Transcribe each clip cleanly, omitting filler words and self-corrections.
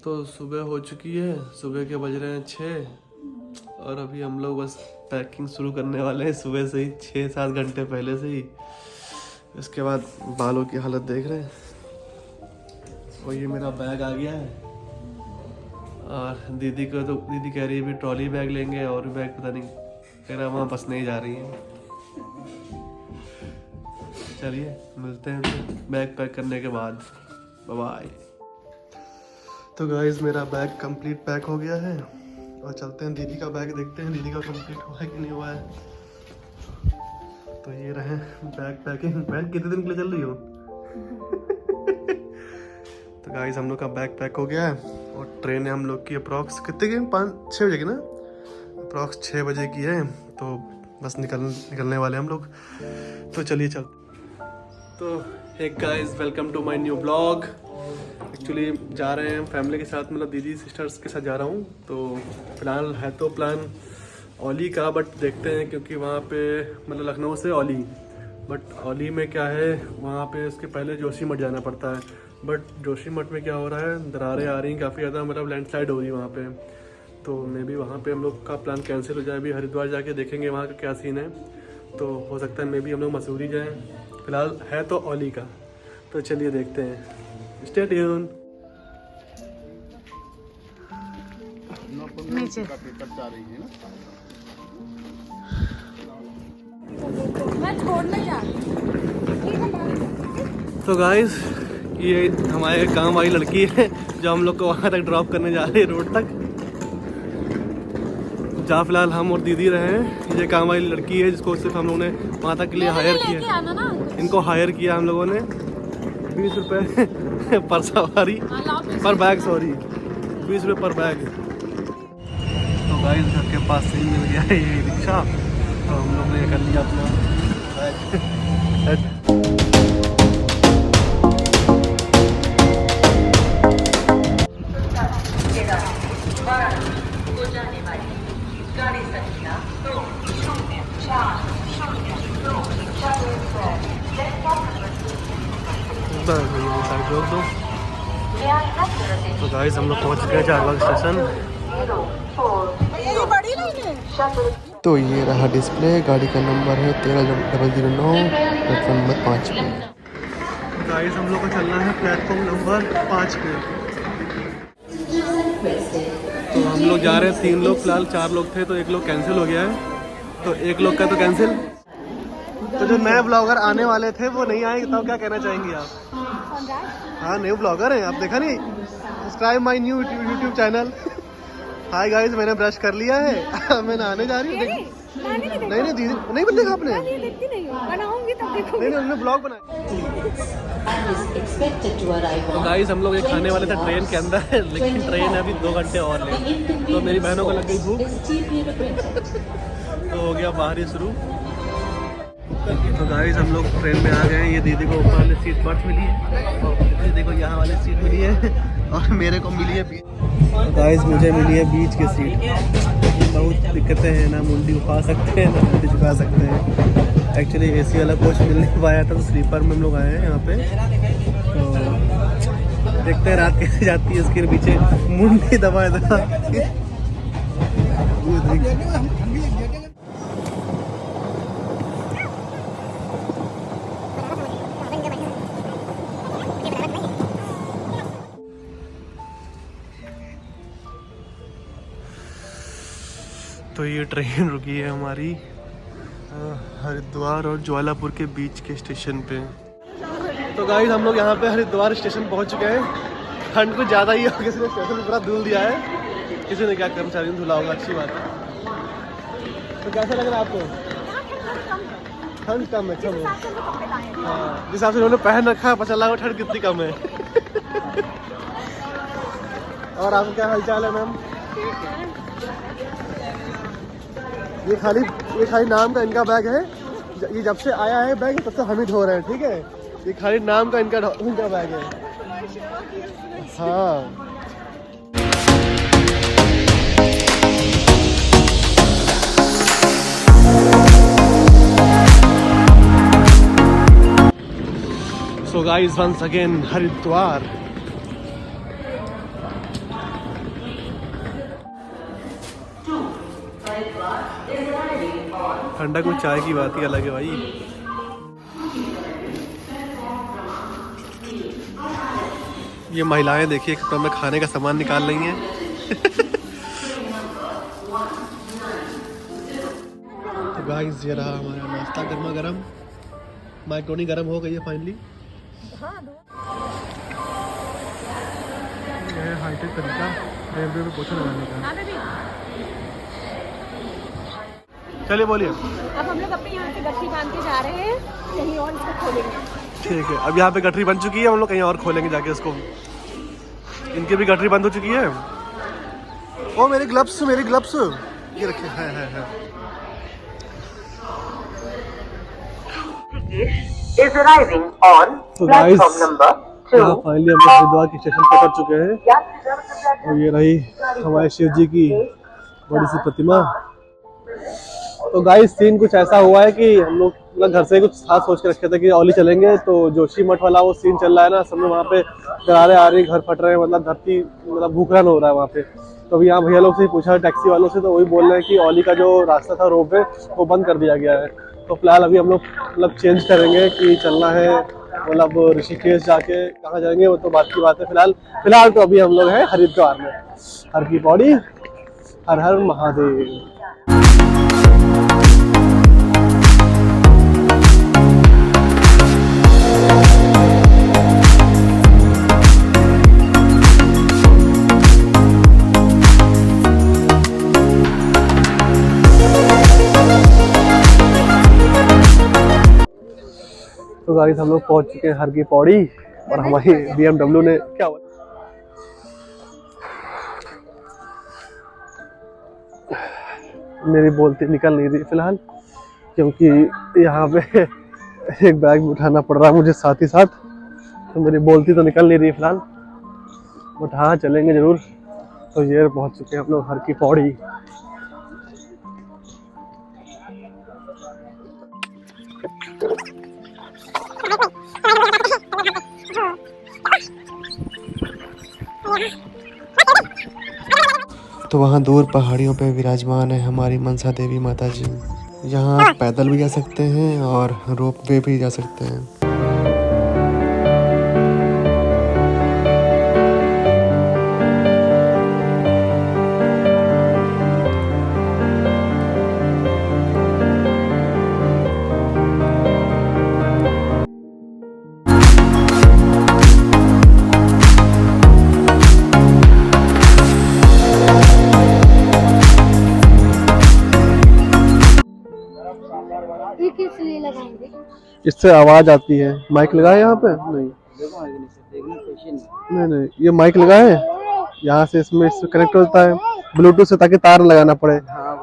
तो सुबह हो चुकी है, सुबह के बज रहे हैं 6 और अभी हम लोग बस पैकिंग शुरू करने वाले हैं सुबह से ही, 6-7 घंटे पहले से ही। इसके बाद बालों की हालत देख रहे हैं। और ये मेरा बैग आ गया है और दीदी को तो दीदी कह रही है भी ट्रॉली बैग लेंगे और भी बैग पता नहीं कह रहा वहाँ बस नहीं जा रही है। चलिए मिलते हैं बैग पैक करने के बाद। Bye bye. तो गाइस मेरा बैग कंप्लीट पैक हो गया है और चलते हैं दीदी का बैग देखते हैं दीदी का कंप्लीट हुआ है कि नहीं हुआ है। तो ये रहे बैग पैकिंग। बैग कितने दिन के लिए चल रही हो? तो गाइस हम लोग का बैग पैक हो गया है और ट्रेन है हम लोग की अप्रॉक्स कितने की 5-6 बजे की ना, अप्रॉक्स 6 बजे की है। तो बस निकलने वाले हम लोग। तो चलिए चल। तो hey guys welcome to my new blog. Actually जा रहे हैं फैमिली के साथ, मतलब दीदी सिस्टर्स के साथ जा रहा हूँ। तो फिलहाल है तो प्लान औली का, बट देखते हैं क्योंकि वहाँ पे मतलब लखनऊ से औली, बट औली में क्या है वहाँ पे उसके पहले जोशीमठ जाना पड़ता है। बट जोशीमठ में क्या हो रहा है, दरारें आ रही हैं काफ़ी ज़्यादा, मतलब लैंडस्लाइड हो रही है वहाँ पे। तो मे बी वहाँ पे हम लोग का प्लान कैंसिल हो जाए। अभी हरिद्वार जाके देखेंगे वहाँ का क्या सीन है। तो हो सकता है मे बी हम लोग मसूरी जाएँ। फिलहाल है तो औली का। तो चलिए देखते हैं। Stay tune. नीचे मैं छोड़ने जा रही हूँ। तो गाइस ये हमारे काम वाली लड़की है जो हम लोग को वहाँ तक ड्रॉप करने जा रही है, रोड तक। जहाँ फिलहाल हम और दीदी रहे हैं। ये काम वाली लड़की है जिसको सिर्फ हम लोगों ने वहाँ तक के लिए हायर किया। इनको हायर किया हम लोगों ने 20 रुपये पर सवारी, पर बैग, सॉरी 20 रुपये पर बैग। तो गाइस घर के पास से ही मिल गया है ये रिक्शा। तो हम लोग ने कर लिया अपना बैग। तो गाइस हम लोग पहुंच गए चारबाग स्टेशन। तो ये रहा डिस्प्ले, गाड़ी का नंबर है 13,009, प्लेटफॉर्म नंबर 5 पे। गाइस हम लोग को चलना है प्लेटफॉर्म नंबर 5 पे। तो हम लोग जा रहे हैं 3 लोग, फिलहाल 4 लोग थे तो 1 लोग कैंसिल हो गया है। तो 1 लोग का तो कैंसिल। तो जो नए ब्लॉगर आने वाले थे वो नहीं आए, तब क्या कहना चाहेंगी आप? हाँ न्यू ब्लॉगर हैं आप, देखा नहीं? Subscribe my new YouTube channel. Hi guys मैंने ब्रश कर लिया है। मैं नहाने जा रही हूँ। नहीं दीदी नहीं बन देखा आपने? बनाऊंगी तब देखोगे। नहीं हमने ब्लॉग बनाया। तो गाइस हम लोग ये खाने वाले थे ट्रेन के अंदर, लेकिन ट्रेन अभी 2 घंटे और लेट। तो मेरी बहनों को लग गई भूख। तो हो गया बाहर ही शुरू। तो गाइस हम लोग ट्रेन में आ गए हैं। ये दीदी को ऊपर वाली सीट बर्थ मिली है और दीदी को यहाँ वाली सीट मिली है और मेरे को मिली है बीच। तो गाइस मुझे मिली है बीच की सीट। बहुत दिक्कतें हैं, ना मुंडी उठा सकते हैं ना मुंडी झुका सकते हैं। एक्चुअली एसी वाला कोच मिल नहीं पाया था तो स्लीपर में हम लोग आए हैं यहाँ पे। तो देखते हैं रात कैसे जाती है। इसके पीछे मुंडी दबा तो ये ट्रेन रुकी है हमारी हरिद्वार और ज्वालापुर के बीच के स्टेशन पे। तो गाइस हम लोग यहाँ पे हरिद्वार स्टेशन पहुँच चुके हैं। ठंड कुछ ज़्यादा ही हो, किसी ने स्टेशन पूरा धुल दिया है। किसी ने क्या कर्मचारी ने धुला होगा, अच्छी बात है। तो कैसा लग रहा है आपको? ठंड कम है, अच्छा है। हाँ जिस हिसाब से उन्होंने पहन रखा है पता लगा ठंड कितनी कम है। और आपका क्या हाल चाल है मैम? ये खाली नाम का इनका बैग है। ये जब से आया है बैग तब से हम ही धो रहे हैं, ठीक है? ये खाली नाम का इनका बैग है। हाँ so guys once again Haridwar. ठंडा कुछ चाय की बात ही अलग है भाई। ये महिलाएं देखिए तो हमें खाने का सामान निकाल रही हैं। तो गाइस ये रहा हमारा नाश्ता गर्मा गर्म। मैक्रोनी गर्म हो गई है फाइनली। ये है हाईटेक तरीका रेलवे में पोछा लगाने का। चलिए बोलिए। अब हम लोग अपने यहाँ से गठरी बांध के जा रहे हैं, कहीं और इसको खोलेंगे। ठीक है, अब यहाँ पे गठरी बन चुकी है, हम लोग कहीं और खोलेंगे जाके इसको। इनकी भी गठरी बंद हो चुकी है। ओ मेरे ग्लव्स ये रखे हैं। is arriving on तो platform number 2. फाइनली हम लोग हरिद्वार के स्टेशन पे पहुंच चुके हैं और ये रही हमारे शिव जी की बड़ी सी प्रतिमा। तो गाइस सीन कुछ ऐसा हुआ है कि हम लोग मतलब घर से कुछ खास सोच के रखे थे कि औली चलेंगे, तो जोशी मठ वाला वो सीन चल रहा है ना, सब में वहाँ पे दरारें आ रही, घर फट रहे हैं, मतलब धरती मतलब भूखलन हो रहा है वहाँ पे। तो अभी यहाँ भैया लोग से पूछा टैक्सी वालों से, तो वही बोल रहे हैं कि औली का जो रास्ता था रोप वे वो बंद कर दिया गया है। तो फिलहाल अभी हम लोग मतलब चेंज करेंगे कि चलना है मतलब ऋषिकेश जाके कहाँ जाएंगे वो तो बात की बात है। फिलहाल तो अभी हम लोग हैं हरिद्वार में। हर की पौड़ी, हर हर महादेव। तो गाइस हम लोग पहुंच चुके हैं हर की पौड़ी और हमारी BMW ने क्या हुआ मेरी बोलती निकल नहीं रही फिलहाल, क्योंकि यहाँ पे एक बैग उठाना पड़ रहा है मुझे साथ ही साथ, तो मेरी बोलती तो निकल नहीं रही फिलहाल, बट हाँ चलेंगे जरूर। तो ये पहुंच चुके हैं हम लोग हर की पौड़ी। तो वहाँ दूर पहाड़ियों पे विराजमान है हमारी मनसा देवी माता जी। यहाँ आप पैदल भी जा सकते हैं और रोप वे भी जा सकते हैं। इससे आवाज आती है। माइक लगा है यहाँ पे? नहीं नहीं ये माइक लगा है यहाँ से, इसमें कनेक्ट होता है ब्लूटूथ से ताकि तार लगाना पड़े।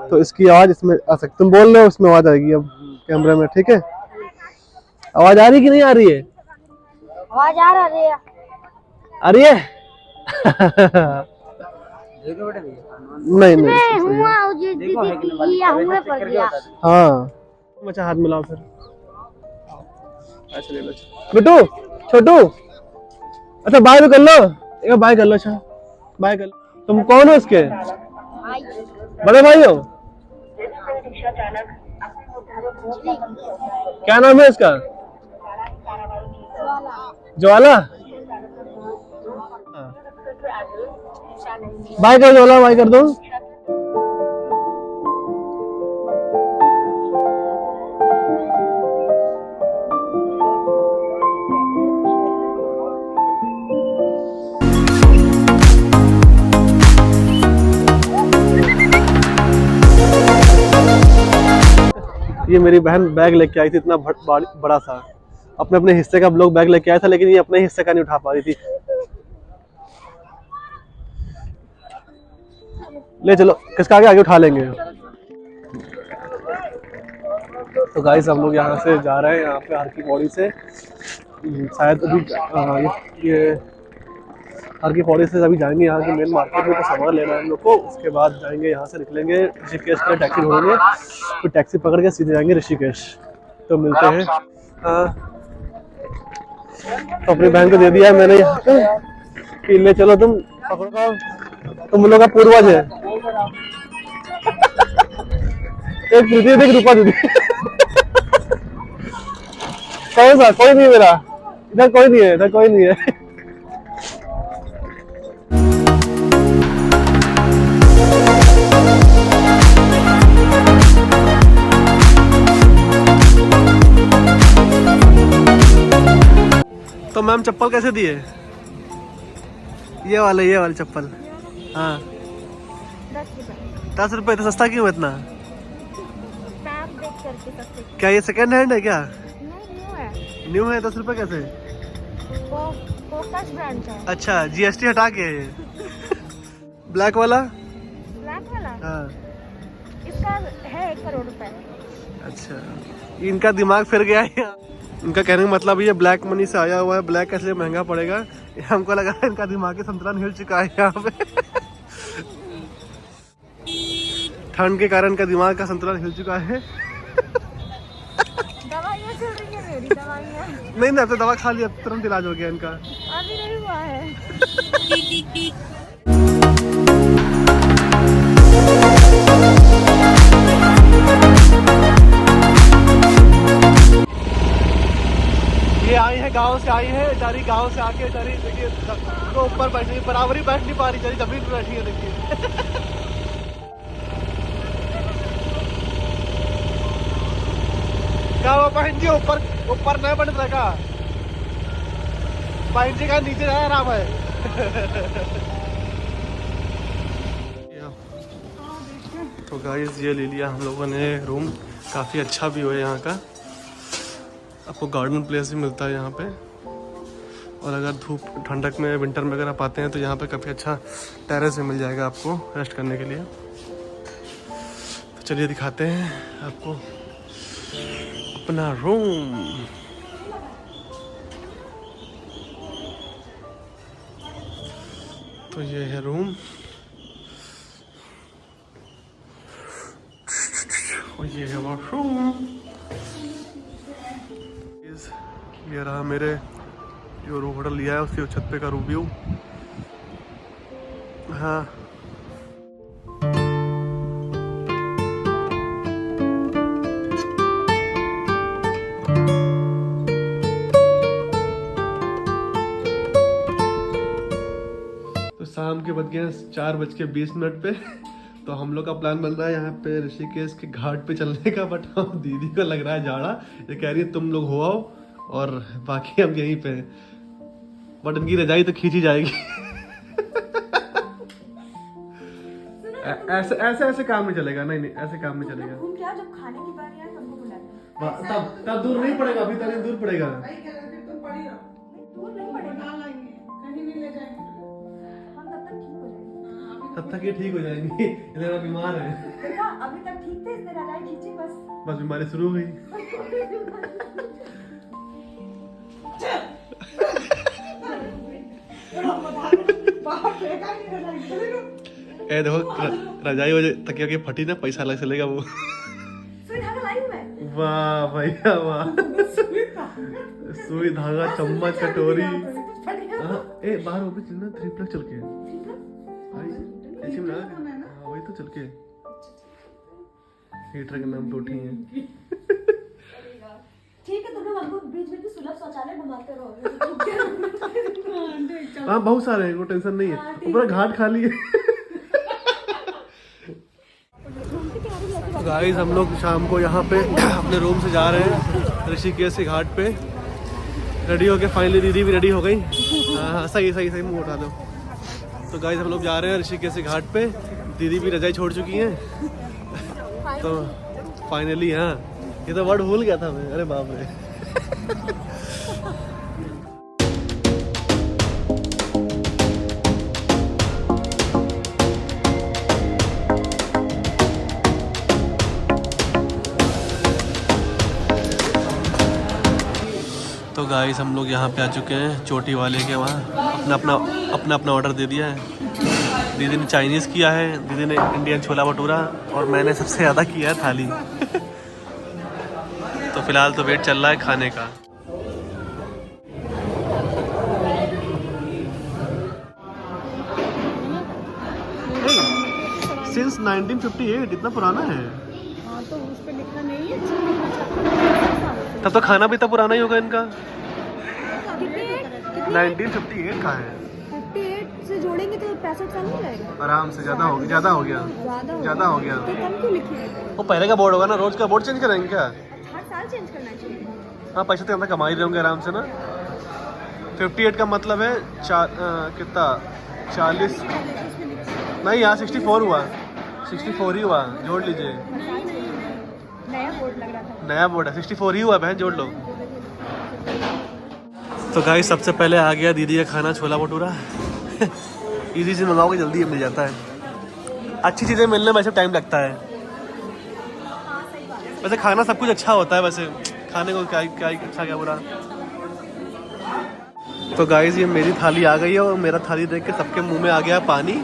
तो इसकी आवाज इसमें आ सकती, तुम बोल रहे हो उसमें आवाज आएगी अब कैमरे में। ठीक है, आवाज आ रही कि नहीं आ रही है? आवाज आ रही है। आ रही है? नहीं हाँ अच्छा हाथ मिलाओ फिर। अच्छा ले लो बिट्टू छोटू, अच्छा बाय भी कर लो, एक बाय कर लो। अच्छा बाय कर लो। तुम कौन हो इसके बड़े भाई हो? क्या नाम है इसका? ज्वाला। बाय कर ज्वाला, बाय कर दो। ये मेरी बहन बैग लेके आई थी इतना बड़ा सा, अपने अपने हिस्से का ब्लॉक बैग लेके आया था, लेकिन ये अपने हिस्से का नहीं उठा पा रही थी। ले चलो, किसका आगे उठा लेंगे। तो गाइस हम लोग यहाँ से जा रहे हैं, यहाँ पे हर की पौड़ी से शायद अभी ये हर की पौड़ी से अभी जाएंगे यहाँ के मेन मार्केट में, तो सामान लेना है हम लोग को। उसके बाद जाएंगे यहाँ से, निकलेंगे ऋषिकेश के लिए टैक्सी ढूंढेंगे, फिर टैक्सी पकड़ के सीधे जाएंगे ऋषिकेश। तो मिलते हैं। हाँ तो अपनी बहन को दे दिया है मैंने यहाँ पे कि ले चलो तुम पकड़ो, तुम लोग का पूर्वज है। एक प्रीति देख रूपा दीदी कौन सा? कोई नहीं मेरा, इधर कोई नहीं है, इधर कोई नहीं है। तो मैम चप्पल कैसे दिए? ये वाले चप्पल। हाँ 10 रुपए तो सस्ता क्यों है इतना? आप देख करके सकते हैं। क्या ये सेकंड हैंड है क्या? न्यू है, न्यू है 10 रुपए कैसे? फोकस ब्रांड का है। अच्छा जीएसटी हटा के ब्लैक वाला? ब्लैक वाला हाँ इसका है 1 करोड़ रुपए। अच्छा इनका दिमाग फिर गया है। इनका कहने का मतलब ये ब्लैक मनी से आया हुआ है, ब्लैक इसलिए महंगा पड़ेगा। हमको लगा इनका दिमागी संतुलन हिल चुका है यहाँ पे ठंड के कारण का दिमाग का संतुलन हिल चुका है। दवाइयाँ चल रही है मेरी दवाइयाँ। नहीं अब तो दवा खा लिया, तुरंत इलाज हो गया इनका। अभी नहीं हुआ है। ये आई है गांव से, आई है बेचारी गांव से आके बेचारी देखिए तो ऊपर बैठी, बराबरी बैठ नहीं पा रही बेचारी, जमीन पर बैठी है देखिए। क्या वो बहन जी ऊपर ऊपर नहीं बन रहेगा, बहन जी का नीचे जाए आराम है। तो गाइस ये ले लिया हम लोगों ने रूम, काफ़ी अच्छा भी है यहाँ का, आपको गार्डन प्लेस भी मिलता है यहाँ पे। और अगर धूप ठंडक में विंटर में अगर आप आते हैं तो यहाँ पे काफ़ी अच्छा टेरेस में मिल जाएगा आपको रेस्ट करने के लिए। तो चलिए दिखाते हैं आपको अपना रूम। तो ये है रूम और ये है वॉशरूम। ये रहा मेरे जो रूम होटल लिया है उसके छत पे का रिव्यू। हाँ तो शाम के बज गए 4:20 पे। तो हम लोग का प्लान बन रहा है यहाँ पे ऋषिकेश के घाट पे चलने का, बट हम दीदी को लग रहा है जाड़ा, ये कह रही है तुम लोग हो आओ और बाकी हम यहीं पे, बट इनकी रजाई तो खींची जाएगी। ऐसे ऐसे ऐसे काम नहीं चलेगा, नहीं नहीं ऐसे काम नहीं चलेगा। घूम के आओ, जब खाने की बारी आए तुमको बुलाते हैं। तब दूर नहीं पड़ेगा, अभी तक दूर पड़ेगा। दूर नहीं पड़ेगा, हम तब तक ठीक हो जाएंगे। तब तक ये ठीक हो जाएंगी, इतना बीमार है। अभी तक ठीक थे, इसने रजाई खींची बस बीमारी शुरू हुई। ए देखो रजाई वजह तकिया की फटी ना, पैसा अलग से लेगा वो। वाह भैया वाह, सुई धागा चम्मच कटोरी। ए बाहर वो भी चलना 3 प्लग चल के ऐसे में वही तो चल के हीटर के नाम टूटी है। ठीक है, तुम लोग हमको बीच में सुलभ शौचालय घुमाते रहो। हाँ बहुत सारे हैं, वो टेंशन नहीं है, ऊपर घाट खाली है। गाइस हम लोग शाम को यहाँ पे अपने रूम से जा रहे हैं ऋषिकेश के घाट पे, रेडी हो के फाइनली दीदी भी रेडी हो गई। हाँ सही मुंह उठा दो। तो गाइस हम लोग जा रहे हैं ऋषिकेश के घाट पे, दीदी भी रजाई छोड़ चुकी हैं। तो फाइनली हाँ, ये तो वर्ड भूल गया था मैं, अरे बाप रे। तो गाइस हम लोग यहाँ पे आ चुके हैं चोटी वाले के वहाँ, अपना ऑर्डर दे दिया है। दीदी ने चाइनीज़ किया है, दीदी ने इंडियन छोला भटूरा और मैंने सबसे ज़्यादा किया है थाली। तो फिलहाल तो वेट चल रहा है खाने का। सिंस 1958 इतना पुराना है। हाँ तो उस पर लिखा नहीं है, जो लिखना चाहता तब तो खाना भी इतना पुराना ही होगा इनका। है। कितने 1958 का है। 58 से जोड़ेंगे तो 65 साल नहीं जाएगा। आराम से ज़्यादा हो गया, ज़्यादा हो गया, ज़्यादा हो गया। तो कम क्यों लिखे हैं? वो पहले का बोर्ड होगा ना, रोज का बोर्ड चेंज करेंगे क्या? हर साल चेंज करना चाहिए। हाँ, पैसे तो अंदर कमा ही रहे होंगे आराम से ना। 58 का मतलब है कितना 40 नहीं, यहाँ 64 हुआ, 64 ही हुआ, जोड़ लीजिए। नया बोर्ड लग रहा था। नया बोर्ड है, 64 ही हुआ, बहन जोड़ लो। तो गाइस सबसे पहले आ गया दीदी का खाना, छोला भटूरा। इजी से मंगाओगे जल्दी मिल जाता है। अच्छी चीज़ें मिलने में वैसे टाइम लगता है। वैसे खाना सब कुछ अच्छा होता है, वैसे खाने को क्या क्या अच्छा क्या बुरा। तो गाइस ये मेरी थाली आ गई है और मेरा थाली देख के सबके मुंह में आ गया पानी।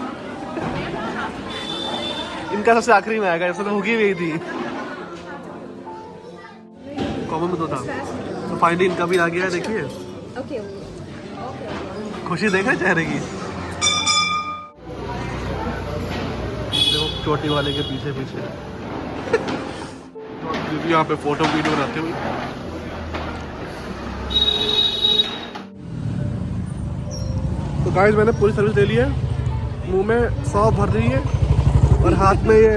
इनका सबसे आखिरी में आएगा, इसमें तो भूखी हुई थी, कॉमन में तो था। तो फाइनली इनका भी आ गया है, देखिए। ओके खुशी देखा चेहरे की। देखो चोटी वाले के पीछे पीछे दीदी यहाँ पे फोटो वीडियो बनाते हुए। तो गाइस मैंने पूरी सर्विस ले ली है। मुंह में सौंफ भर दी है और हाथ में ये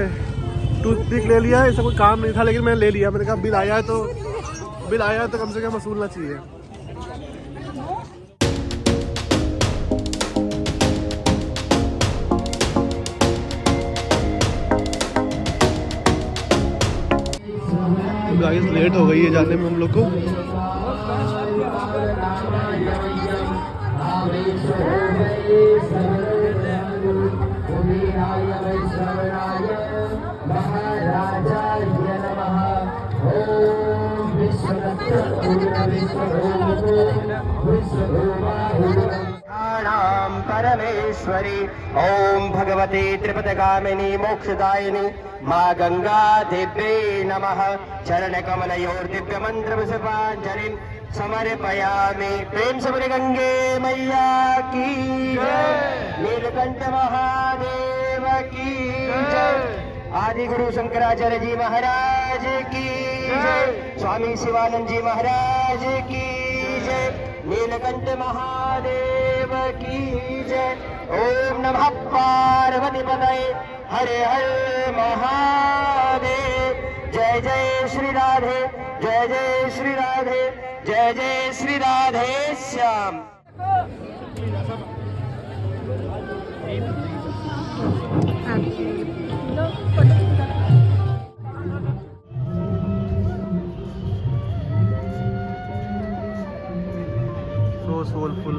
टूथपिक ले लिया है। इसका कोई काम नहीं था लेकिन मैंने ले लिया। मैंने कहा बिल आया है तो कम से कम वसूलना चाहिए। गाइस लेट हो गई है जाने में हम लोग को। परमेश्वरी ओम भगवती त्रिपदगामिनी मोक्षदायिनी माँ गंगा देव्ये नमः। चरण कमलयोर दिव्य मंत्र पुष्पांजलि समर्पयामि। प्रेम से बोले गंगे मैया की जय, नीलकंठ महादेव की जय, आदि गुरु शंकराचार्य जी महाराज की जय, स्वामी शिवानंद जी महाराज की जय, नीलकंठ महादेव की जय। ओम नमः पार्वती पतये हरे हर महादेव। जय जय श्री राधे, जय जय श्री राधे, जय जय श्री राधे श्याम। So soulful.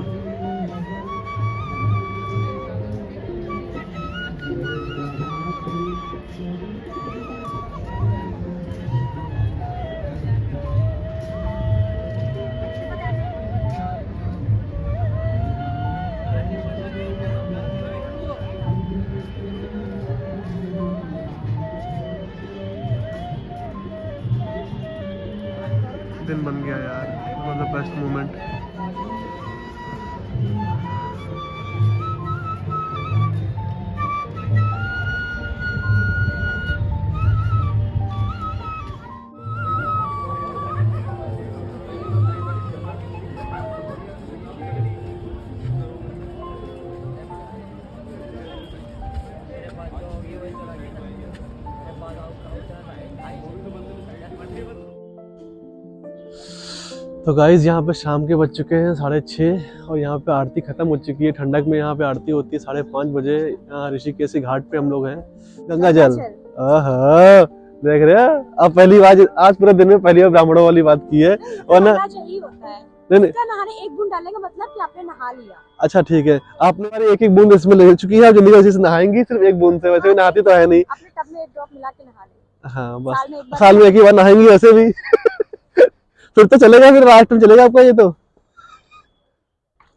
दिन बन गया यार, one of the best moment. तो गाइज यहाँ पे शाम के बज चुके हैं 6:30 और यहाँ पे आरती खत्म हो चुकी है। ठंडक में यहाँ पे आरती होती है 5:30 बजे। यहाँ ऋषिकेश घाट पे हम लोग हैं। गंगा जल देख रहे हैं आप। पहली बार आज पूरे दिन में पहली बार ब्राह्मणों वाली बात की है। और ना नहीं नहाने एक बूंद डालने का मतलब कि आपने नहा लिया। अच्छा ठीक है, आपने हमारी एक बूंद इसमें ले चुकी है। जिंदगी वैसे से नहाएंगी सिर्फ एक बूंद से, वैसे भी नहाती तो है नहीं। आपने टब में एक ड्रॉप मिला के नहा ले। हाँ बस साल में एक ही बार नहाएंगी वैसे भी। फिर तो चलेगा, फिर लास्ट में चलेगा आपका ये तो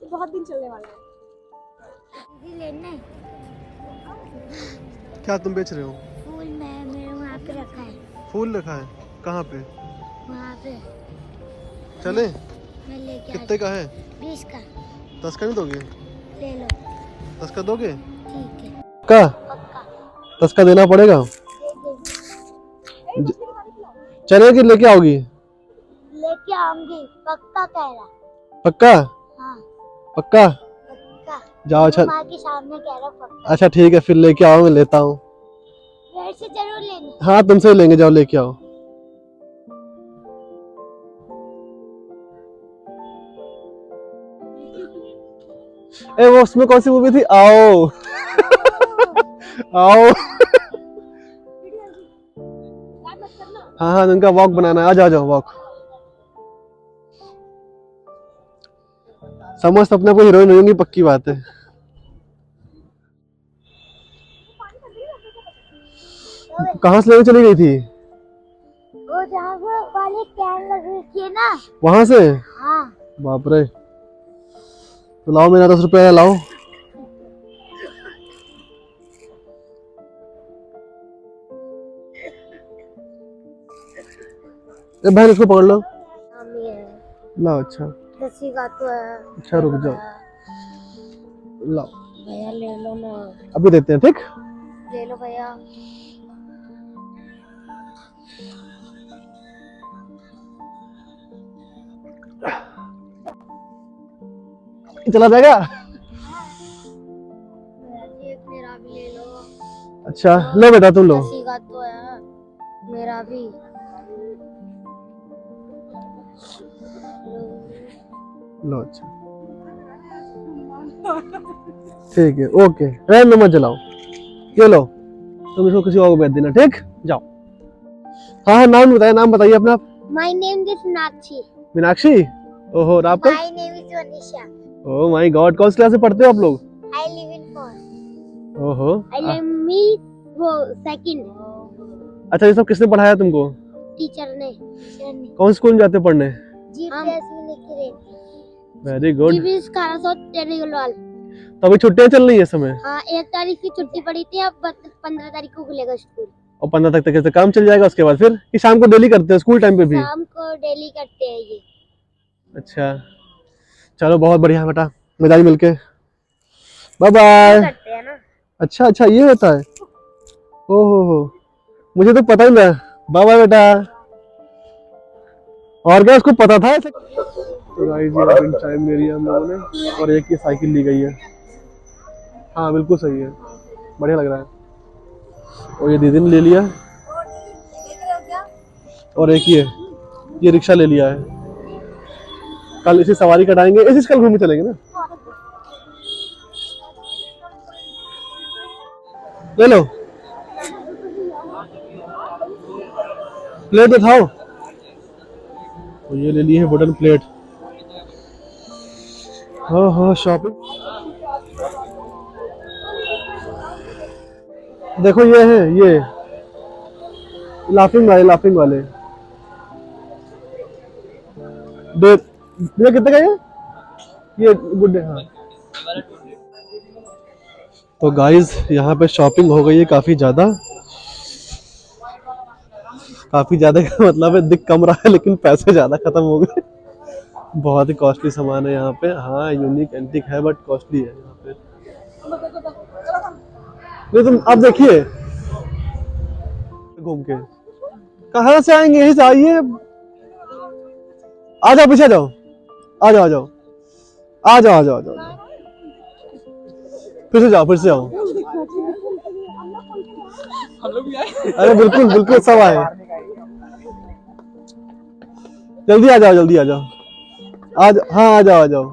बहुत दिन चलने वाला है। क्या तुम बेच रहे हो? फूल मैंने वहाँ पे रखा है। फूल रखा है कहाँ पे? वहाँ पे चले? मैं लेके कितने का है? 20 का। 10 का नहीं दोगे? ले लो। 10 का दोगे? ठीक है का पक्का 10 का देना पड़ेगा। दे दे। चलेगी लेके आओगी? लेके आऊंगी, पक्का कह रहा। पक्का? हाँ पक्का? पक्का। जाओ अच्छा। माँ के सामने कह रहा हूँ पक्का। अच्छा ठीक है, फिर लेके आओ, मैं लेता हूँ। मेरे से जरूर लेनी। हाँ तुमसे ही लेंगे, जाओ लेके आओ। ए वो उसमें कौन सी मूवी थी? आओ आओ। हाँ हाँ, उनका वॉक बनाना है, आ जाओ जाओ वॉक। समझ तो अपने को हीरोइन होंगी, पक्की बात है। कहाँ से लेके चली गई थी? वो जहाँ वो वाले कैन लगी थी ना, वहां से? हाँ। बाप रे। तो लाओ मेरा 10 रुपया लाओ। ए बहन इसको पकड़ लो। मम्मी है, लाओ। अच्छा दसी का तो है। अच्छा, रुक जाओ, लाओ भैया ले लो ना, अभी देते हैं, ठीक? ले लो भैया। चला जाएगा? एक मेरा भी ले लो। अच्छा लो बेटा, तुम लो। दसी का तो है, मेरा भी। लो अच्छा ठीक है, ओके। रहने मत जलाओ, ये लो, तुम इसको किसी और को बेच देना, ठीक? जाओ। हाँ हाँ, नाम बताइए, नाम बताइए अपना। My name is Meenakshi. Meenakshi? ओहो, और आपका? My name is Vanisha. Oh my god, कौन सी क्लास में पढ़ते हो आप लोग? I live in first. ओहो। आई लिव मी वो सेकंड। अच्छा, ये सब किसने पढ़ाया तुमको? टीचर ने। कौन स्कूल में जाते हो पढ़ने? जीपीएस में लिख रहे। Very good. जीपीएस 1100 टेरिगलवाल। तो अभी छुट्टियां चल रही है इस समय? हाँ, 1 तारीख की छुट्टी पड़ी थी, अब 15 तारीख को खुलेगा स्कूल। और 15 तक कैसे काम चल जाएगा उसके बाद फिर? कि शाम को डेली करते हैं स्कूल टाइम पे भी? शाम को डेली करते हैं ये। अच्छा चलो, बहुत बढ़िया बेटा, मजा आई मिलके। Bye bye. करते हैं ना। अच्छा अच्छा, ये होता है। ओहो, मुझे तो पता ही नहीं। बाय बाय बेटा। और क्या उसको पता था ऐसे? तो गाइस ये ड्रिंक टाइम ले लिया हम लोगों ने, और एक की साइकिल ली गई है। हाँ बिल्कुल सही है, बढ़िया लग रहा है। और ये दीदी ने ले लिया, और एक ये रिक्शा ले लिया है। कल इसी सवारी कटाएंगे, इसी कल घूमने चलेंगे ना। ले लो, प्लेट उठाओ। तो ये ले ली है वुडन प्लेट। हाँ शॉपिंग देखो, ये है, ये लाफिंग वाले भैया कितने का ये गुड है। हाँ तो गाइस यहाँ पे शॉपिंग हो गई है काफी ज्यादा का मतलब है दिख कम रहा है, लेकिन पैसे ज्यादा खत्म हो गए। बहुत ही कॉस्टली सामान है यहाँ पे। हाँ यूनिक एंटिक है, बट कॉस्टली है यहाँ पे। नहीं तुम अब देखिए घूम के, कहाँ से आएंगे? यहीं से आइए, आ जाओ, पीछे जाओ, आ जाओ आ जाओ आ जाओ आ जाओ आ जाओ, फिर से जाओ। अरे बिल्कुल बिल्कुल, सब आए, जल्दी आ जाओ आज। हाँ आ जाओ।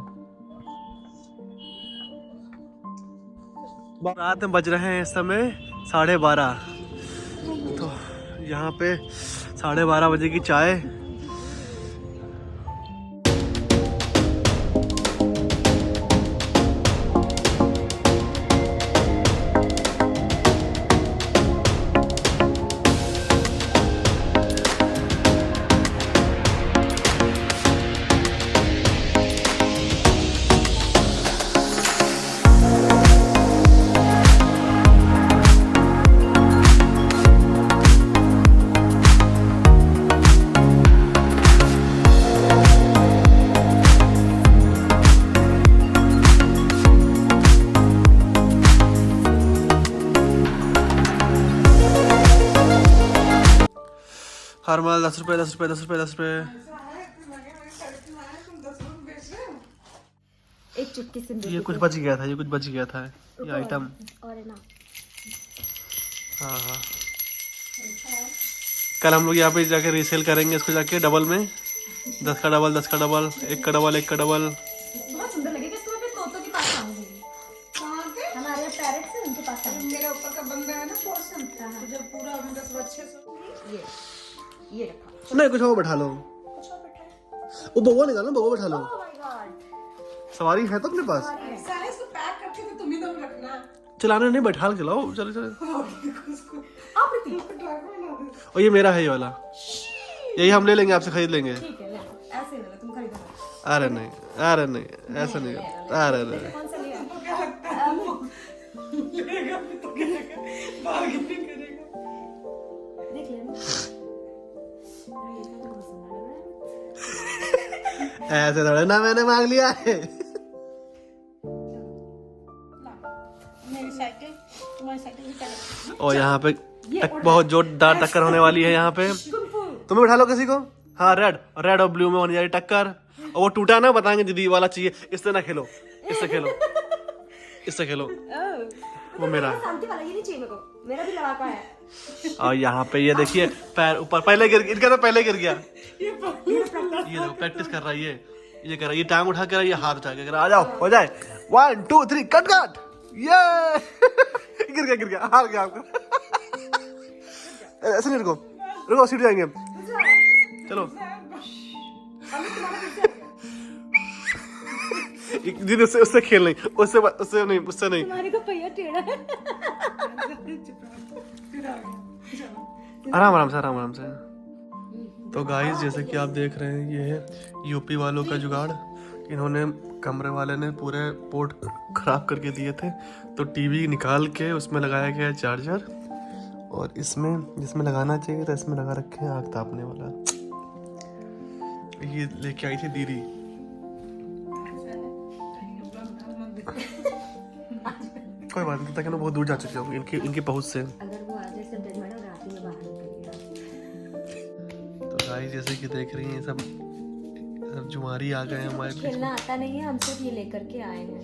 रात में बज रहे हैं इस समय 12:30। तो यहाँ पे 12:30 बजे की चाय हरमल 10 रुपये 10 रुपये 10 रुपये 10 रुपये। एक चुटकी से ये कुछ बच गया था, ये कुछ बच गया था ये आइटम। और है ना, हाँ हाँ, कल हम लोग यहाँ पे जाके रीसेल करेंगे इसको जाके डबल में, 10 का डबल 10 का डबल, 1 का डबल 1 का डबल। बहुत सुंदर लगेगा। इसको मैं तोतों के पास आऊंगी, हमारे यहाँ पैरेट्स हैं, उनके पास आऊंगी। मेरा ऊपर का बंदा है ना पोर्शन, तो जब पूरा 10 अच्छे से ये रखा। नहीं कुछ और बैठा लो, वो बउआ निकालो, बउआ बैठा लो। ओह माय गॉड, सवारी है तो अपने पास, ऐसा है, इसको पैक करके तो तुम ही दम रखना। चलाने नहीं, बैठा के चलाओ, चलो चलो। आप प्रीति, और ये मेरा है ये वाला, यही हम ले लेंगे, आपसे खरीद लेंगे। ठीक है, ले लो, ऐसे ले लो, तुम खरीदो। अरे नहीं, अरे नहीं, ऐसा नहीं, अरे नहीं। कौन सा लिया? लेगा भी तो करेगा, बार्गेनिंग करेगा। देख लेना। ये तो बहुत सुंदर लग रहा है। ऐसे थोड़ा ना मैंने मांग लिया है। मेरी साइकिल, तुम्हारी साइकिल भी चलेगी। और यहाँ पे बहुत जोरदार टक्कर होने वाली है यहाँ पे। तुम्हें बैठा लो किसी को। हाँ, रेड और ब्लू में होने जा रही टक्कर। और वो टूटा ना, बताएंगे दीदी वाला चाहिए, इससे ना खेलो, इससे खेलो, इससे खेलो, वो मेरा है। शांति वाला ये नहीं चाहिए मेरे को, मेरा भी लड़ाका है। और यहाँ पे ये देखिए पैर ऊपर, पहले गिर, इनका तो पहले गिर गया। ये देखो प्रैक्टिस कर रहा है, ये कर रहा है, ये टांग उठा कर, ये हाथ उठा के, आ जाओ हो जाए, 1 2 3 कट कट, ये गिर गया, हार गया आपको। ऐसे नहीं, रुको सीट जाएंगे, चलो। दीदी उससे खेल नहीं, उससे नहीं। तुम्हारे को पहिया टेढ़ा है। आराम से। तो गाइस जैसे कि आप देख रहे हैं, ये है यूपी वालों का जुगाड़। इन्होंने, कमरे वाले ने पूरे पोर्ट खराब करके दिए थे, तो टीवी निकाल के उसमें लगाया गया चार्जर, और जिसमें लगाना चाहिए था इसमें लगा रखे हैं आग तापने वाला। ये लेके आई थी दीदी। कोई बात नहीं, तक बहुत दूर जा चुके होंगे इनकी पहुंच से। अगर वो आ जाए सब डेड मैडम रात में बाहर निकल। तो गाइस जैसे कि देख रही हैं, सब जुमारी आ गए हैं हमारे पीछे। खेलना आता नहीं है, हम सिर्फ ये लेकर के आए हैं।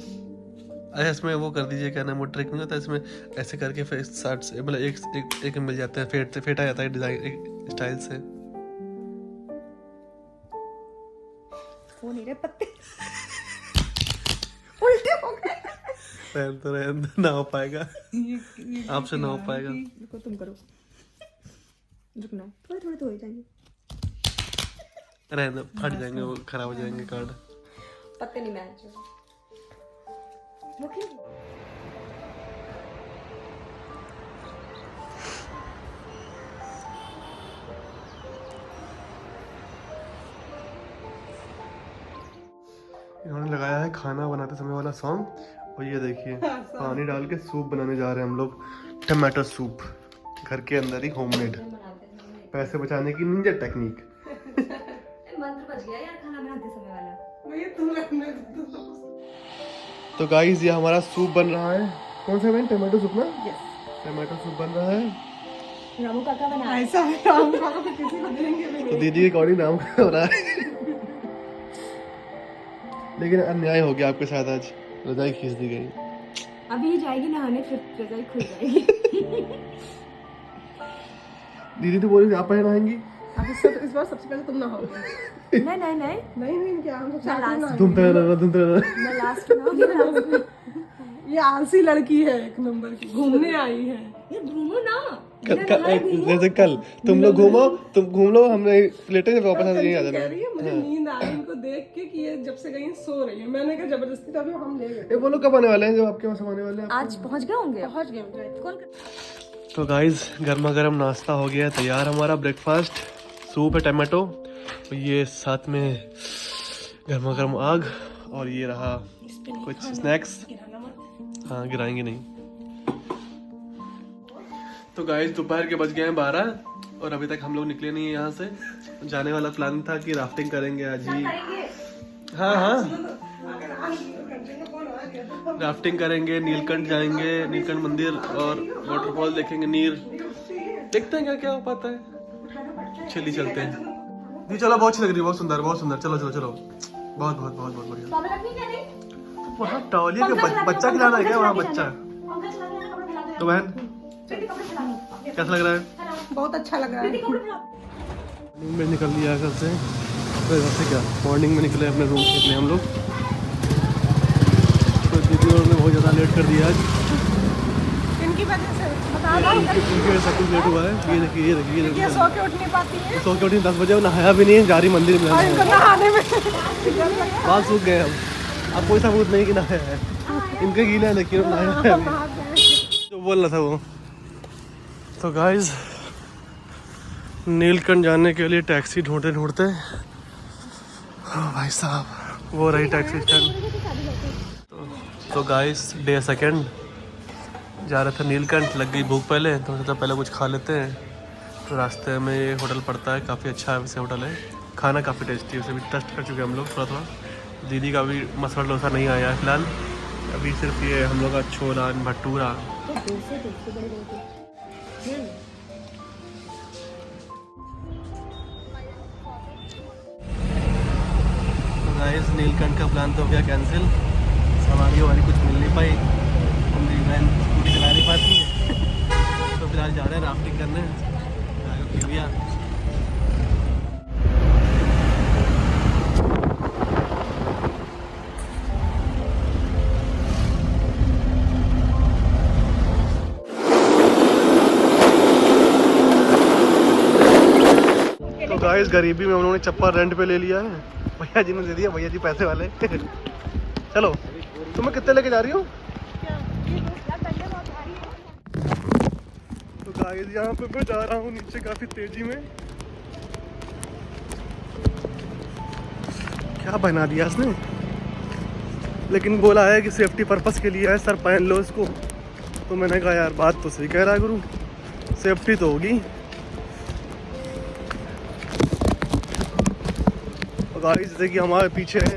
अच्छा, इसमें वो कर दीजिए, क्या नाम, वो ट्रिक नहीं होता इसमें, ऐसे करके फिर साइड से मतलब एक मिल जाते हैं, फेटा जाता है डिजाइन एक स्टाइल से। वो नहीं रहे पत्ते उल्टे हो गए। रहन ना हो पाएगा, आपसे ना हो पाएगा। रुको, तुम करो, रुकना, थोड़े तो हो जाएंगे। रहने फट जाएंगे, वो खराब हो जाएंगे कार्ड। पत्ते नहीं मैच वो क्यों? इन्होंने लगाया है खाना बनाते समय वाला सॉन्ग, और ये देखिए पानी डाल के सूप बनाने जा रहे हैं हम लोग, टमाटो सूप, घर के अंदर ही होममेड, पैसे बचाने की निंजा टेक्निक। मंत्र बच गया यार खाना बनाते समय वाला। मैं तुम रखने दो। तो गाइस ये हमारा सूप बन रहा है। कौन सा बन, टमाटो सूप ना? टमाटो सूप बन रहा है। रामू काका बना ऐसा है, राम काका फिर किसी को देंगे भी तो नहीं। दीदी के अकॉर्डिंग नाम हो रहा है। लेकिन अन्याय हो गया आपके साथ, आज रजाई खींच दी गई। अभी जाएगी नहाने, फिर रजाई खुल जाएगी। दीदी तो बोली आप नहाएंगी। अब इस बार सबसे पहले तुम नहाओगे। नहीं क्या हम सब साथ में नहाएंगे। धुमता मैं लास्ट में ये आलसी लड़की है, एक नंबर की, घूमने आई है। ये घूमो ना। जैसे कल तुम लोग घूम लो, हम लेटे वापस नहीं आ कह जाना। रही है मुझे नींद आ रही है इनको देख के कि ये जब से गई सो रही है। मैंने कहा जबरदस्ती तो अभी हम ले गए। ये बोलो कब आने वाले हैं, जब आपके वहाँ आने वाले हैं? आज पहुंच गए होंगे। पहुंच गए। कॉल तो गाइस गर्मा गर्म नाश्ता हो गया तैयार, हमारा ब्रेकफास्ट, सूप है टमाटो, और ये साथ में गर्मा गर्म आग, और ये रहा कुछ स्नैक्स। हाँ, गिराएंगे नहीं। तो गाइस दोपहर के बज गए हैं 12, और अभी तक हम लोग निकले नहीं है यहाँ से। जाने वाला प्लान था कि राफ्टिंग करेंगे आज ही। हाँ, राफ्टिंग करेंगे, नीलकंठ जाएंगे, नीलकंठ मंदिर, और वाटरफॉल देखेंगे, नीर देखते हैं क्या क्या हो पाता है। चलिए चलते हैं जी। चलो बहुत अच्छी लग रही है, बहुत सुंदर बहुत सुंदर। चलो चलो चलो, बहुत बहुत बहुत बहुत बढ़िया। टॉवल रखनी क्या नहीं? वहाँ टॉवलिया के बच्चा खिलाना है क्या वहाँ बच्चा? पंखा चला के कपड़े खिला दे। तो बहन प्रीति कपड़े खिला कैसा लग रहा है? बहुत अच्छा लग रहा है। कपड़े खिला। मॉर्निंग में निकल लिया घर से। तो घर से क्या मॉर्निंग में निकले अपने रूम से निकले हम लोग। तो दीदी और ने बहुत ज़्यादा लेट कर दिया आज। इनकी वजह से बता दो। क्योंकि सब कुछ लेट हुआ है। ये देखिए ये देखिए ये ये देखिए, सो के उठ नहीं पाती है सो के उठी 10 बजे, वो नहाया भी नहीं है, जा रही मंदिर में। और इनको नहाने में बाल सूख गए अब कोई सबूत नहीं कि नहाया है। इनके गीला है लेकिन नहाया है अभी। जो बोल रहा था वो। तो गाइस नीलकंठ जाने के लिए टैक्सी ढूंढते ढूंढते भाई साहब वो रही टैक्सी स्टैंड। तो गाइस डे सेकंड जा रहे थे नीलकंठ। लग गई भूख पहले तो सोचा पहले कुछ खा लेते हैं। तो रास्ते में ये होटल पड़ता है, काफ़ी अच्छा है वैसे होटल है, खाना काफ़ी टेस्टी है, उसे भी टेस्ट कर चुके हैं हम लोग थोड़ा थोड़ा। दीदी का भी मसाला डोसा नहीं आया है फिलहाल, अभी सिर्फ ये हम लोग का छोला भटूरा। गाइस नीलकंठ का प्लान तो हो गया कैंसिल। सवारी वाली कुछ मिल नहीं पाई, मेरी बहन स्कूटी चला नहीं पाती है। तो फिलहाल जा रहे हैं राफ्टिंग करने भैया। तो गाइस गरीबी में उन्होंने चप्पल रेंट पे ले लिया है, भैया जी ने दे दिया, भैया जी पैसे वाले। चलो तुम्हें कितने लेके जा रही हो? तो गाइस यहाँ पे मैं जा रहा हूँ नीचे काफी तेजी में। क्या बना दिया इसने, लेकिन बोला है कि सेफ्टी पर्पस के लिए है, सर पहन लो इसको। तो मैंने कहा यार बात तो सही कह रहा है गुरु, सेफ्टी तो होगी। गाइस जैसे कि हमारे पीछे है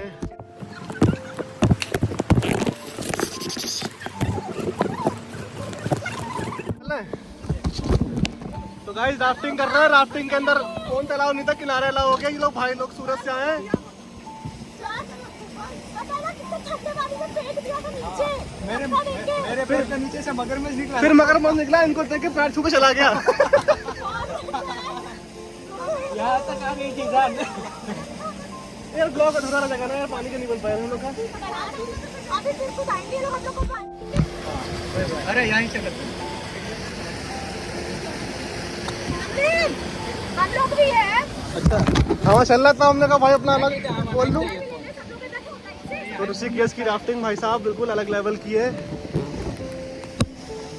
तो गाइस राफ्टिंग कर रहे हैं। राफ्टिंग के अंदर फोन तो अलाउ नहीं था, किनारे अलाउ हो गया। ये लोग भाई लोग सूरत से आए हैं। मेरे पैर के नीचे से मगरमच्छ निकला। फिर मगरमच्छ निकला, इनको देख के पैर छू के चला गया। यहाँ तक आ गई थी जान। यार ब्लॉग अधूरा रह जाएगा ना यार, पानी का नहीं बन पाया हम लोग का। अरे यहीं से हम लोग भी है। अच्छा हाँ चल रहा था, हमने कहा भाई अपना अलग बोल लूँ। तो ऋषिकेश की राफ्टिंग भाई साहब बिल्कुल अलग लेवल की है।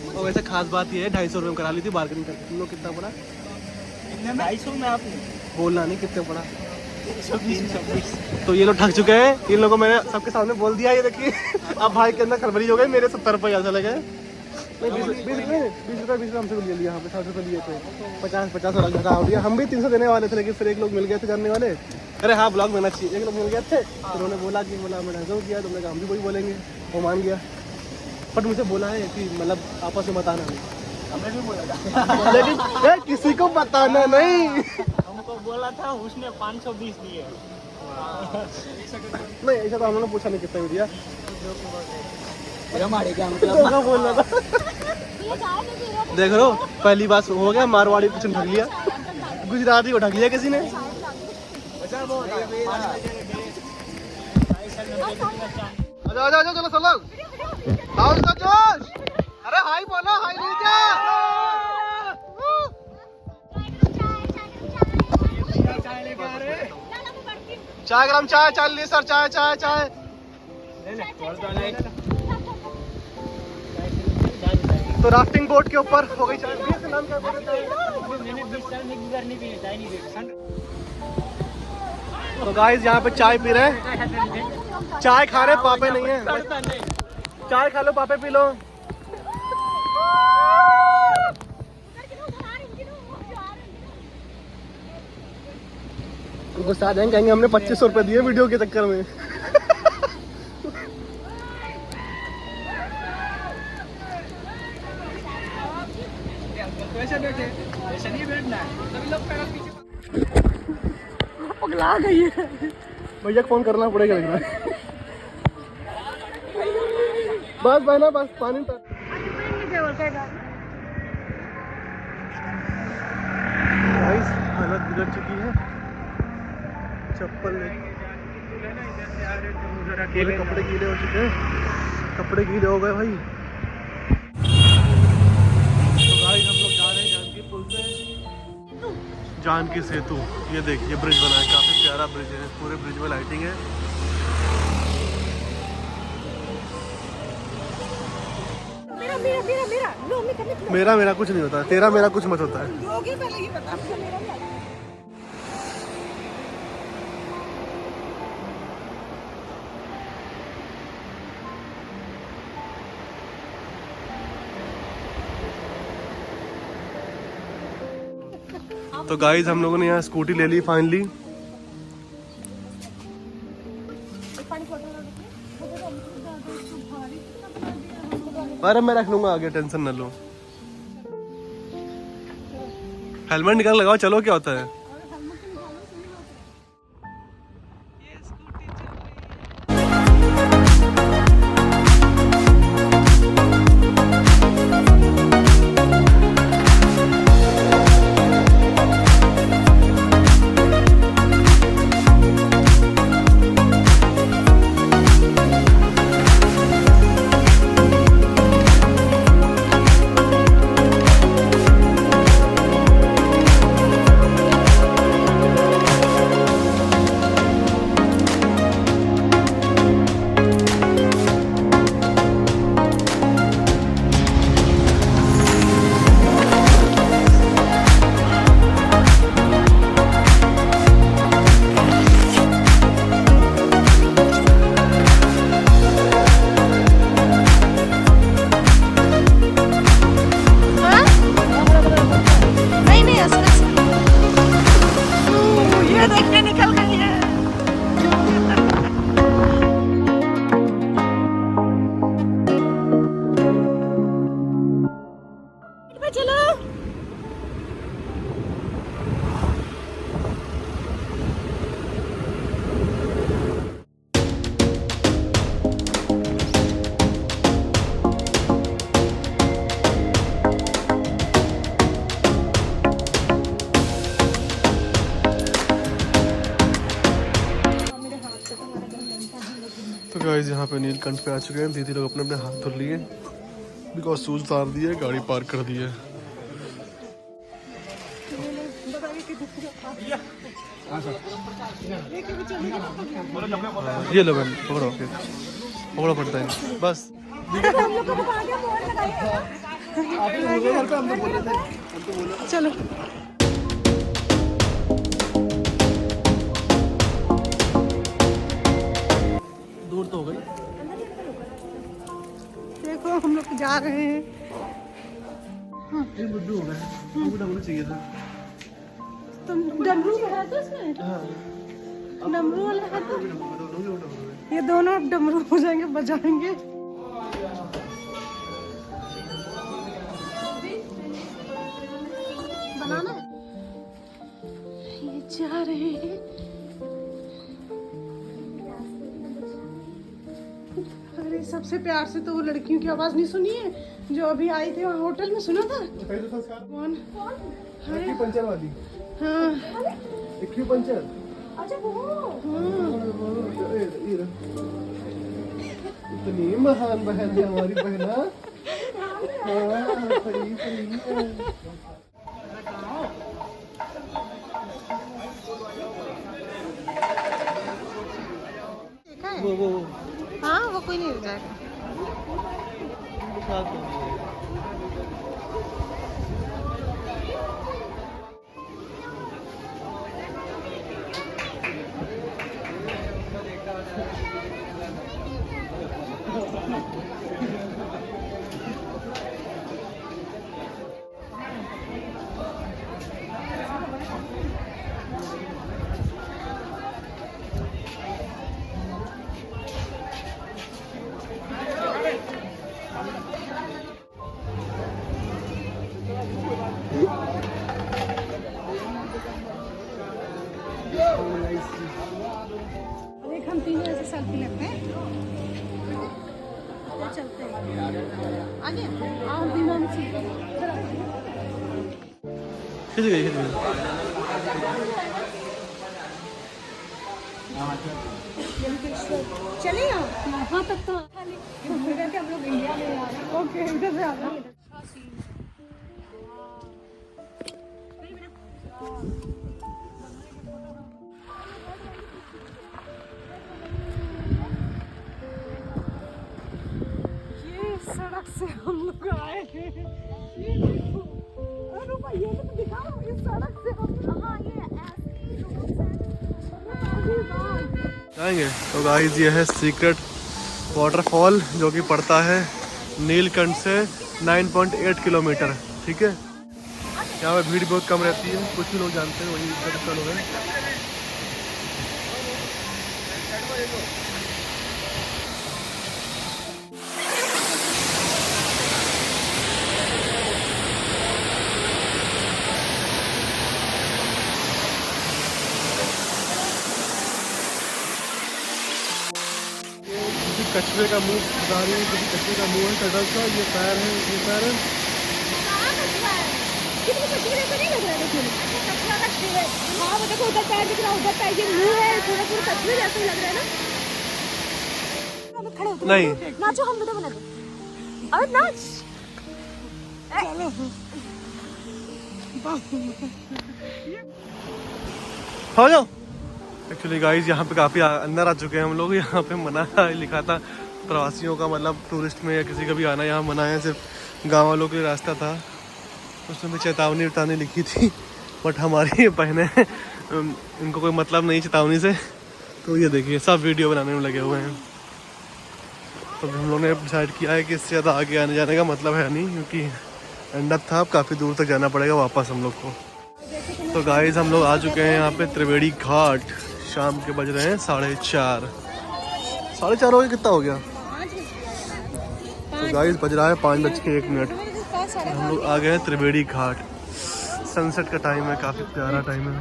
और वैसे खास बात ये है 250 रुपये में करा ली थी बार्गेनिंग करके। तुम लोग कितना पड़ा? 250 में आपने बोलना नहीं कितने पड़ा। 26। तो ये लोग ठग चुके हैं, इन लोगों को मैंने सबके सामने बोल दिया। ये देखिए अब भाई के अंदर खरबरी हो गई, मेरे 70 रुपये यहाँ चले गए। नहीं 20 रुपये हमसे भी ले लिया, यहाँ पे 60 रुपये लिए थे। 50 वाला घटा हो गया। हम भी 300 देने वाले थे, लेकिन फिर एक लोग मिल गए थे जानने वाले। अरे हाँ ब्लॉग में चाहिए, एक लोग मिल गए थे, फिर उन्होंने बोला कि बोला मैंने ढंग किया, तुमने कहा हम भी वही बोलेंगे। वो मान गया, बट मुझे बोला है कि मतलब आपस में बताना नहीं। हमें भी बोला लेकिन यार किसी को बताना नहीं। हमको बोला था, उसने 520 दिए। नहीं ऐसा तो हम लोगों ने पूछा नहीं कितना भी दिया। हमारे क्या धोखा बोल रहा था। देख लो पहली बात हो गया, मारवाड़ी कुछ ढक लिया, गुजराती को ढक लिया किसी ने। आजा चलो चलो आओ जोश। अरे हाय बोलो, हाय नीचे। 4 ग्राम चाय, 40 सर चाय चाय चाय। तो राफ्टिंग बोट के ऊपर हो गई चाय। नाम क्या बोल रहे थे? तो गाइस यहाँ पे चाय पी रहे हैं, चाय खा रहे, पापे नहीं है। चाय खा लो, पापे पी लो। गुस्सा आ जाएंगे, कहेंगे हमने 2500 रुपए दिए वीडियो के चक्कर में। वैसे बैठे, वैसे नहीं बैठना है। सभी लोग पैर पीछे। पगला गई है। भैया को फोन करना पड़ेगा लग रहा है। बस बहना बस पानी तक। गाइस हालत बिगड़ चुकी है, चप्पल पूरे कपड़े गीले हो चुके हैं, कपड़े गीले हो गए भाई। तो गाइस हम लोग जा रहे हैं जानकी पुल से, जानकी सेतु। ये देखिए ब्रिज बना है, काफी प्यारा ब्रिज है, पूरे ब्रिज में लाइटिंग है। मेरा कुछ नहीं होता, तेरा मेरा कुछ मत होता है। पहले ये बता मेरा तो गाइज हम लोगों ने यहाँ स्कूटी ले ली फाइनली। अरे मैं रख लूंगा आगे, टेंशन न लो। हेलमेट निकाल लगाओ, चलो क्या होता है। तो गाइस यहाँ पे नीलकंठ पे आ चुके हैं। दीदी लोग अपने अपने हाथ धुल लिए, बिकॉज शूज उतार दिए, गाड़ी पार्क कर दी है। ये लो मैम, पकड़ो पकड़ो पड़ता है बस। चलो दूर तो हो गई। देखो हम लोग जा रहे हैं। ये बुड्ढू हो गया, बुड्ढा होना चाहिए था। तुम डमरू है तो इसमें डमरू वाला है तो ये दोनों अब डमरू हो जाएंगे, बजाएंगे। बनाना ये जा रहे हैं। अरे सबसे प्यार से तो वो लड़कियों की आवाज नहीं सुनी है जो अभी आई थी वहाँ होटल में, सुना था? कौन? अरे पंचर वाली। हाँ पंचर। अच्छा वो इतनी महान बहन है हमारी बहना। हाँ, सही है। वो हाँ वो कोई नहीं जाएगा। सेल्फी लेते हैं। चलते हैं आगे। आओ बिना खिंच गई चले यहाँ तक तो हम लोग इंडिया में आ रहे हैं। ओके इधर से आना। ये सड़क से हम लोग आए हैं। ये देखो, अरे भाई ये तो दिखाओ, इस सड़क से हम हाँ ये ऐसी रोड से जाएंगे। तो गाइस ये है सीक्रेट वाटरफॉल जो कि पड़ता है नीलकंठ से 9.8 किलोमीटर। ठीक है, यहाँ पे भीड़ बहुत कम रहती है, कुछ ही लोग जानते हैं, वही इधर लोग हैं। कछुए का मुंह बता रही है, किसी कछुए का मुंह है टर्टल का। ये पैर है, ये पैर है। हाँ वो देखो उधर पैर दिख रहा है, उधर पैर, ये मुंह है, थोड़ा थोड़ा कछुए जैसा लग रहा है ना। खड़े होते नहीं नाचो, हम वीडियो बना दो। अरे नाच हो जाओ। एक्चुअली गाइस यहाँ पे काफ़ी अंदर आ चुके हैं हम लोग। यहाँ पे मना लिखा था प्रवासियों का, मतलब टूरिस्ट में या किसी का भी आना यहाँ मना है, सिर्फ गाँव वालों के रास्ता था। उसमें भी चेतावनी उतावनी लिखी थी, बट हमारी ये बहनें हैं, इनको कोई मतलब नहीं चेतावनी से। तो ये देखिए सब वीडियो बनाने में लगे हुए हैं। तो हम लोगों ने डिसाइड किया है कि इससे ज़्यादा आगे आने जाने का मतलब है नहीं, क्योंकि एंड अप था, अब काफ़ी दूर तक जाना पड़ेगा वापस हम लोग को। तो गाइस हम लोग आ चुके हैं यहाँ पे त्रिवेणी घाट। शाम के बज रहे हैं 4:30। 4:30 हो गया, कितना हो गया? तो गाइस बज रहा है 5:01। हम लोग आ गए हैं त्रिवेणी घाट। सनसेट का टाइम है, काफ़ी प्यारा टाइम है।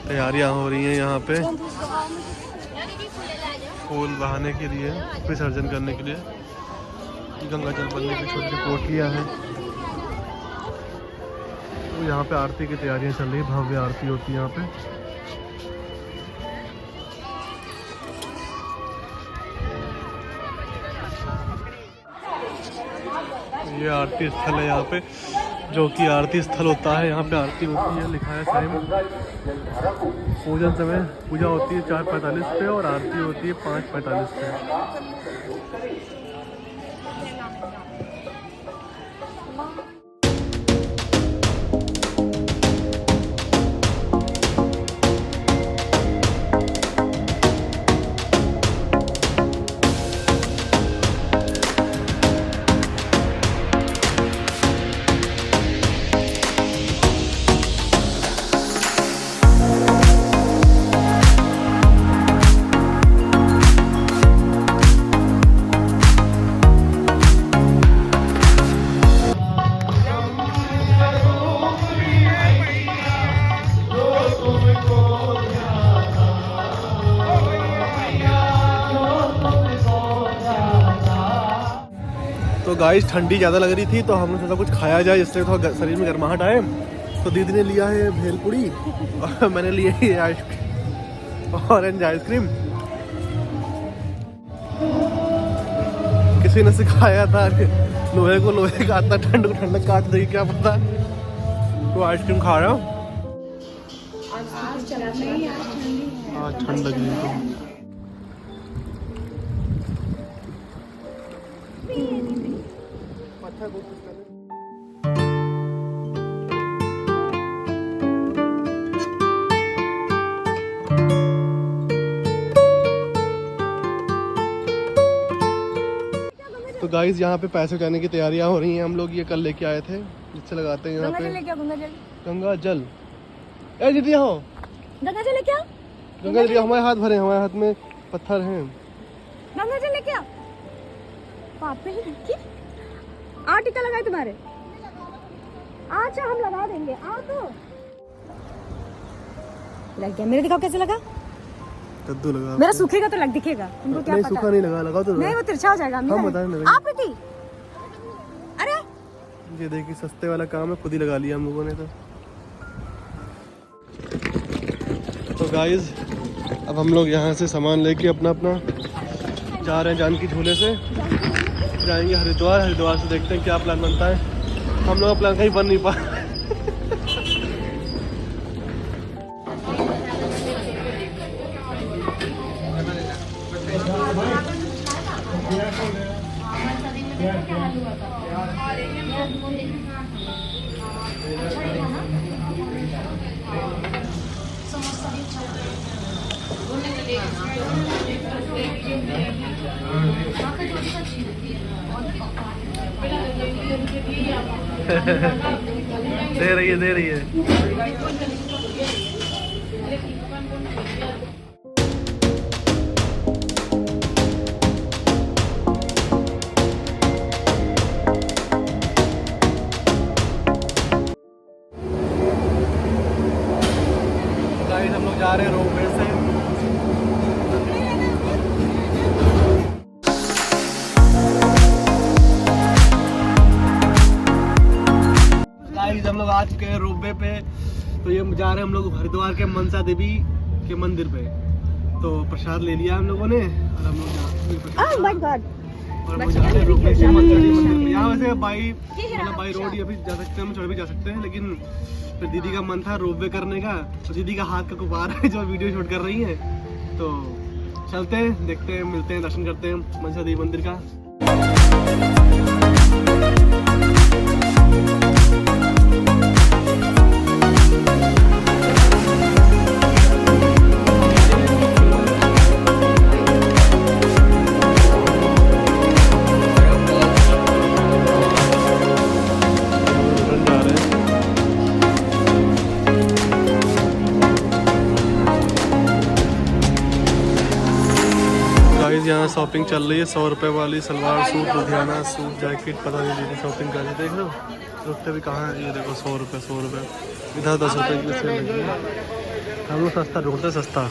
तैयारियां हो रही हैं यहाँ पे फूल बहाने के लिए, विसर्जन करने के लिए। गंगा जल बनने की छोटी पोटलियाँ हैं। तो यहाँ पे आरती की तैयारियां चल रही है, भव्य आरती होती है यहाँ पे। ये आरती स्थल है यहाँ पे, जो कि आरती स्थल होता है। यहाँ पे आरती होती है, लिखा है टाइम। पूजन समय पूजा होती है 4:45 पे और आरती होती है 5:45 पे। तो गाइस ठंडी ज़्यादा लग रही थी, तो हमने सोचा कुछ खाया जाए जिससे थोड़ा शरीर में गर्माहट आए। तो दीदी ने लिया है भेलपुड़ी और मैंने लिया है आइसक्रीम, ऑरेंज आइसक्रीम। किसी ने सिखाया था कि लोहे को लोहे का आता, ठंड को ठंडक काट देगी, क्या पता। तो आइसक्रीम खा रहा हूँ। आज ठंड लग रही है। तो गाइस यहाँ पे पैसे उठाने की तैयारियां हो रही हैं। हम लोग ये कल लेके आए थे, जिससे लगाते हैं यहाँ पे गंगा जल। ए दीदी हो, गंगा जल लेके आओ। गंगा जल हमारे हाथ भरे, हमारे हाथ में पत्थर हैं। गंगा जल लेके आओ। पापे ही आ टीका लगाए तुम्हारे? अच्छा हम लगा देंगे, आओ तो। लग गया। मेरे दिखाओ कैसे लगा? कद्दू लगा। मेरा सूखेगा तो लग दिखेगा। तुमको क्या नहीं, पता? सूखा नहीं लगा, लगाओ तो नहीं वो तिरछा हो जाएगा। हम बता रहे हैं। आप प्रीति, अरे ये देखिए सस्ते वाला काम है, खुद ही लगा लिया हम लोगों ने तो गाइस अब हम लोग यहाँ से सामान लेके अपना अपना जा रहे हैं जानकी झूले से जाएंगे हरिद्वार। हरिद्वार से देखते हैं क्या प्लान बनता है। हम लोग का प्लान कहीं बन नहीं पा दे रही है गाइस हम लोग जा रहे हैं रोपवे से। गाइस हम लोग आ चुके हैं रोपवे पे। तो ये जा रहे हैं हम लोग हरिद्वार के मनसा देवी के मंदिर पे। तो प्रसाद ले लिया हम लोगों ने और हम लोग ओह माय गॉड। और वो जा रहे हैं रोपवे से मनसा देवी मंदिर पे। यहाँ वैसे बाई मतलब बाई रोड ये भी जा सकते हैं, हम चढ़ भी जा सकते हैं, लेकिन फिर दीदी का मन था रोपवे करने का। तो दीदी का हाथ का गुब्बारा है जो वीडियो शूट कर रही है। तो चलते हैं, देखते हैं, मिलते हैं, दर्शन करते हैं मनसा देवी मंदिर का। यहाँ शॉपिंग चल रही है। 100 रुपए वाली salwar suit, Ludhiana suit, jacket, पता नहीं दीदी शॉपिंग कर रही। देख रहे हो रुकते भी कहाँ है। ये देखो 100 रुपए इधर 10 रुपए की सेल लगी है। हम लोग सस्ता ढूंढते, सस्ता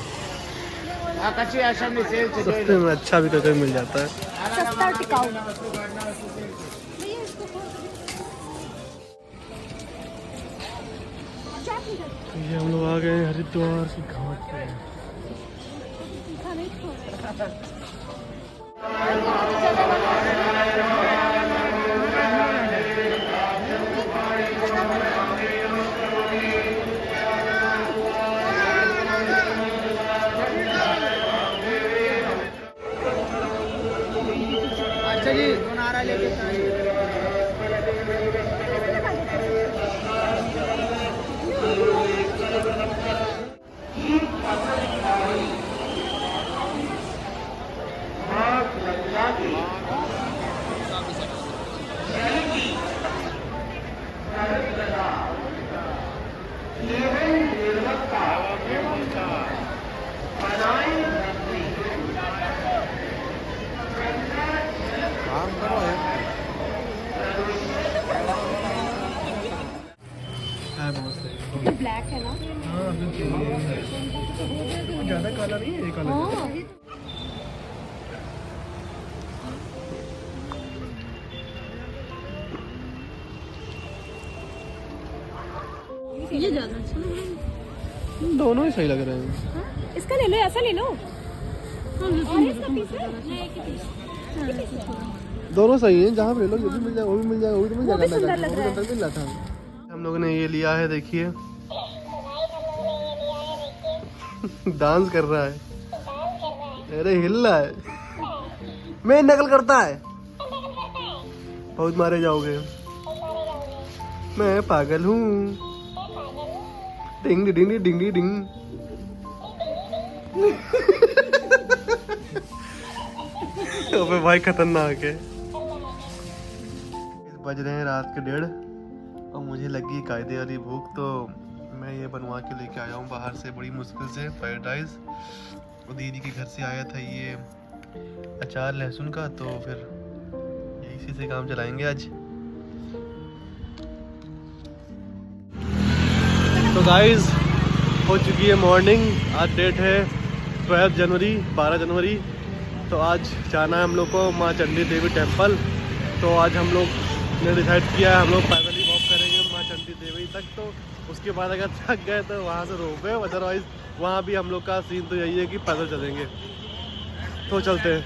सस्ते में अच्छा भी कभी मिल जाता है। सस्ता टिकाऊ। ये हम लोग आ गए हैं हरिद्वार की घाट पे। अच्छा जी, दो नारा लेके ब्लैक है ना? ज़्यादा काला नहीं है, काला है। ये ज्यादा अच्छा लग रहा है। दोनों ही सही लग रहे हैं। इसका ले लो, ऐसा ले लो। और इसका पीस दोनों सही हैं, जहाँ पे ले लो, ये भी मिल जाएगा, वो भी मिल जाएगा, वो भी मिल वो भी जाएगा। सुंदर लग रहा है। मिल रहा था। हम लोगों ने ये लिया है, देखिए डांस कर रहा है। अरे हिल रहा है। मैं नकल करता है, बहुत मारे जाओगे। मैं पागल हूँ। डिंग डिंग डिंग डिंग। अबे भाई खतरनाक है। बज रहे हैं रात के 1:30 और मुझे लगी कायदे वाली भूख। तो मैं ये बनवा के लेके आया हूँ बाहर से बड़ी मुश्किल से फ्राइड राइस। और दीदी के घर से आया था ये अचार लहसुन का, तो फिर इसी से काम चलाएंगे आज। तो गाइस हो चुकी है मॉर्निंग। आज डेट है 12 जनवरी 12 जनवरी। तो आज जाना है हम लोग को माँ चंडी देवी टेम्पल। तो आज हम लोग ने डिसाइड किया है हम लोग पैदल ही वॉक करेंगे माँ चंडी देवी तक। तो उसके बाद अगर थक गए तो वहाँ से रोपवे, अदरवाइज़ वहाँ भी हम लोग का सीन तो यही है कि पैदल चलेंगे। तो चलते हैं।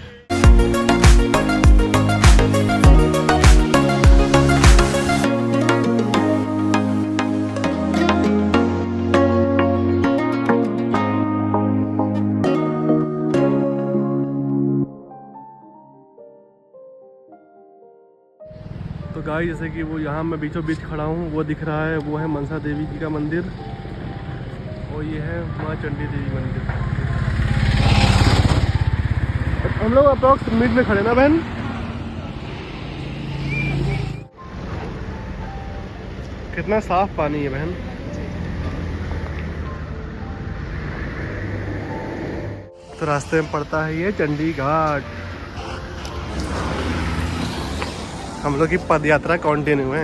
तो गाइस जैसे कि वो यहाँ मैं बीचों बीच खड़ा हूँ, वो दिख रहा है, वो है मनसा देवी जी का मंदिर और ये है माँ चंडी देवी मंदिर। हम लोग अप्रॉक्स मिड में खड़े ना बहन। कितना साफ पानी है बहन। तो रास्ते में पड़ता है ये चंडी घाट। हम लोग की पद यात्रा कंटिन्यू है।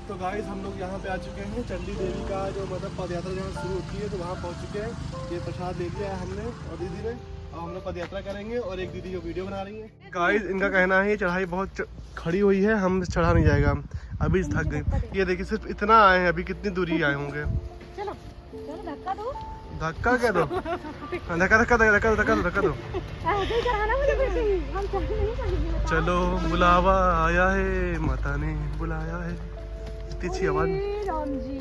तो गाइस हम लोग यहाँ पे आ चुके हैं चंडी देवी का जो मतलब पद यात्रा जहाँ शुरू होती है, तो वहाँ पहुँच चुके हैं। ये प्रसाद ले लिया है हमने और दीदी ने। अब हम लोग पद यात्रा करेंगे और एक दीदी जो वीडियो बना रही है। गाइस इनका कहना है ये चढ़ाई बहुत खड़ी हुई है, हम चढ़ा नहीं जाएगा, अभी थक गए। ये देखिए सिर्फ इतना आए हैं, अभी कितनी दूरी आए होंगे। चलो चलो धक्का दो। धक्का क्या दो? धक्का धक्का धक्का धक्का धक्का दो। ऐसे ही कराना मुझे फिर से ही। हम चढ़ नहीं पाएंगे। चलो बुलावा आया है, माता ने बुलाया है। इतनी अच्छी आवाज। राम जी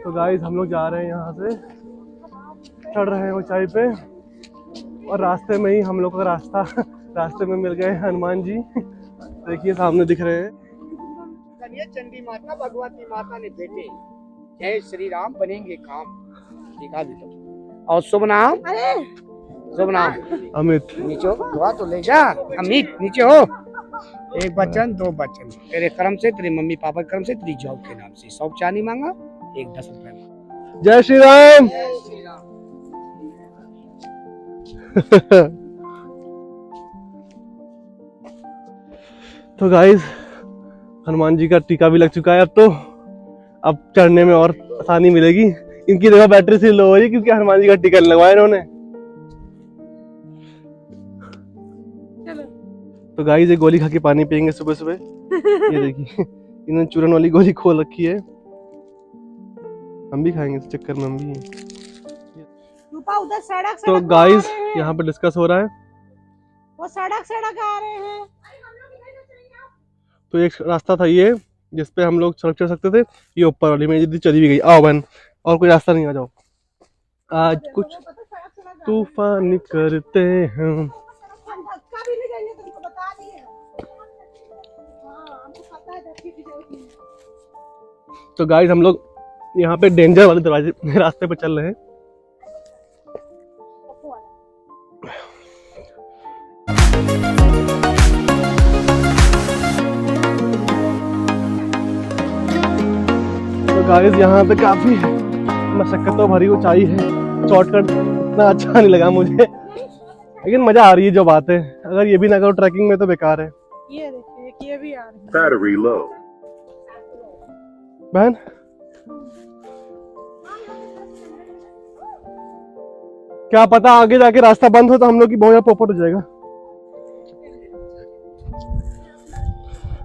तो गाइस हम लोग जा रहे हैं यहाँ से, चढ़ रहे हैं ऊंचाई पे और रास्ते में ही हम लोग का रास्ते में मिल गए हनुमान जी। देखिए सामने दिख रहे हैं। चंडी माता भगवती माता ने बेटे जय श्री राम बनेंगे काम दिखा दे तो। और शुभ नाम शुभ नाम अमित। नीचे हो दुआ तो ले जा। अमित नीचे हो। एक बच्चन दो बच्चन तेरे कर्म से, तेरे मम्मी पापा के कर्म से, तेरी जॉब के नाम से 100 चांदी मांगा, एक 10 रुपए मांगा। जय श्री राम। जय श्री राम। तो गाइस हनुमान जी का टीका भी लग चुका है। अब चढ़ने में और आसानी मिलेगी। इनकी देखो बैटरी से लो हो रही क्योंकि हनुमान जी का टीका लगवाया इन्होंने। तो गाइस ये गोली खा के पानी पियेंगे सुबह सुबह। ये देखिए इन्होंने चूरन वाली गोली खोल रखी है, हम भी खाएंगे इस चक्कर में हम भी। उधर सड़क तो गाइस यहाँ पे डिस्कस हो रहा है। वो सड़क आ रहे हैं। तो एक रास्ता था ये जिसपे हम लोग सड़क चढ़ सकते थे, ये ऊपर वाली में दीदी चली भी गई। आओ बहन और कोई रास्ता नहीं, आ जाओ। आज कुछ तूफान करते हैं। धक्का भी नहीं देंगे तुमको बता दिए। हाँ हमको पता है धक्के की जरूरत नहीं। तो गाइस हम लोग यहाँ पे डेंजर वाले दरवाजे रास्ते पे चल रहे हैं। तो गाइस यहाँ पे काफी मशक्कतों भरी ऊंचाई है। शॉर्टकट इतना अच्छा नहीं लगा मुझे, लेकिन मजा आ रही है जो बात है। अगर ये भी ना करो ट्रैकिंग में तो बेकार है। ये देखिए ये भी आ रही है। Battery low. बहन क्या पता आगे जाके रास्ता बंद हो तो हम लोग की बहुत ज्यादा पोपट हो जाएगा।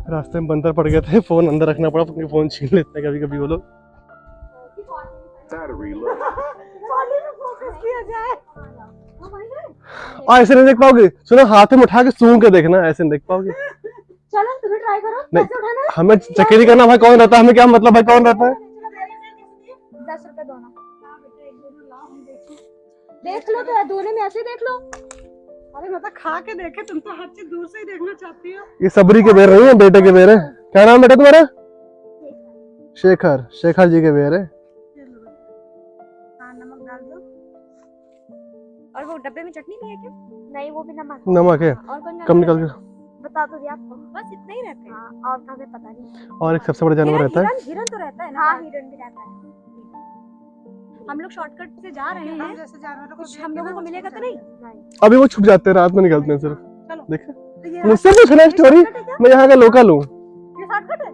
रास्ते में बंदर पड़ गए थे, फोन अंदर रखना पड़ा, क्योंकि फोन छीन लेते हैं कभी कभी वो लोग। Battery low. फोकस किया जाए। और ऐसे नहीं देख पाओगे, सुनो हाथ में उठा के सूंघ के देखना, ऐसे नहीं देख पाओगे। चलो तुम्हें ट्राई करो। नहीं, कैसे उठाना है? हमें चक्री करना भाई, कौन रहता है, हमें क्या मतलब भाई कौन रहता है। 10 रुपए दोनों। देख लो तो दोनों में ऐसे देख लो। अरे मतलब खा के देखे, तुम तो हर चीज दूर से ही देखना चाहती हो। ये सबरी के बेर नहीं है, बेटे के बेर है। क्या नाम बेटा तुम्हारा? शेखर। शेखर जी के बेर है। हाँ नमक डाल दो। और वो डब्बे में चटनी नहीं है क्या? नहीं वो भी नमक है। और कम निकल के बता तो दिया आपको, बस इतना ही रहता है। हाँ, और हमें पता नहीं। और एक सबसे बड़ा जानवर रहता है। हिरन तो रहता है ना। हाँ हिरन भी रहता है। हम लोग शॉर्टकट से जा रहे हैं, जैसे जानवरों को कुछ हम लोगों को मिलेगा तो नहीं? अभी वो छुप जाते हैं, रात में निकलते हैं सिर्फ। चलो। देखा तो ये मुझसे पूछना स्टोरी, मैं यहाँ का लोकल हूँ। ये शॉर्टकट है?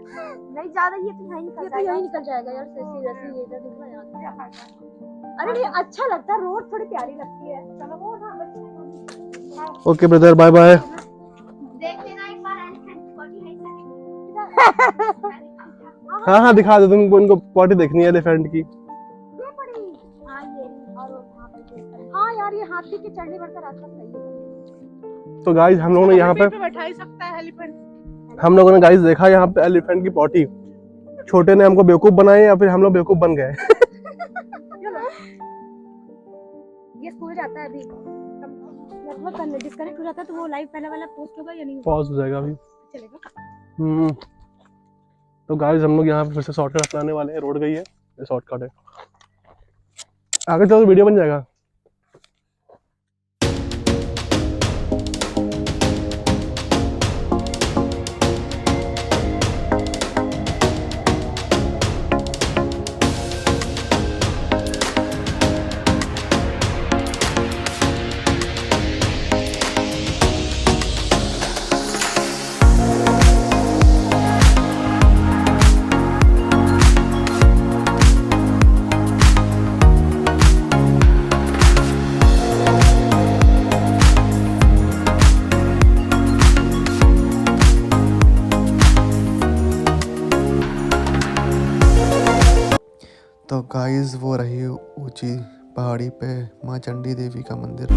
नहीं ज्यादा, ये तो यहीं निकल जाएगा। यहीं निकल जाएगा यार, सीरियसली ये इधर दिख रहा है यहाँ। अरे नहीं अच्छा लगता है, रोड थोड़ी प्यारी लगती है। चलो वो ना बच्चे ओके ब्रदर, बाय बाय। देख लेना एक बार एलिफेंट बॉडी है हाँ हाँ दिखा दो, तुमको उनको पॉटी देखनी है एलिफेंट की। हाँ यार, ये हाथी के चढ़ने भर का रास्ता सही है। तो गाइस हम लोगों ने यहाँ पे बैठा ही सकता है एलिफेंट। हम लोगों ने गाइस देखा यहाँ पे एलिफेंट की पॉटी। छोटे ने हमको बेवकूफ बनाए या फिर हम लोग बेवकूफ बन गए। ये स्कूल जाता है अभी, लगभग डिस्कनेक्ट हो जाता है तो वो लाइव पहला वाला पोस्ट होगा या नहीं? पॉज हो जाएगा अभी। चलेगा। तो गाइस हम लोग यहाँ पे फिर से शॉर्टकट अपनाने वाले हैं। रोड गई है, ये शॉर्टकट है, आगे चलो वीडियो बन जाएगा। तो गाइस वो रही ऊंची पहाड़ी पे माँ चंडी देवी का मंदिर।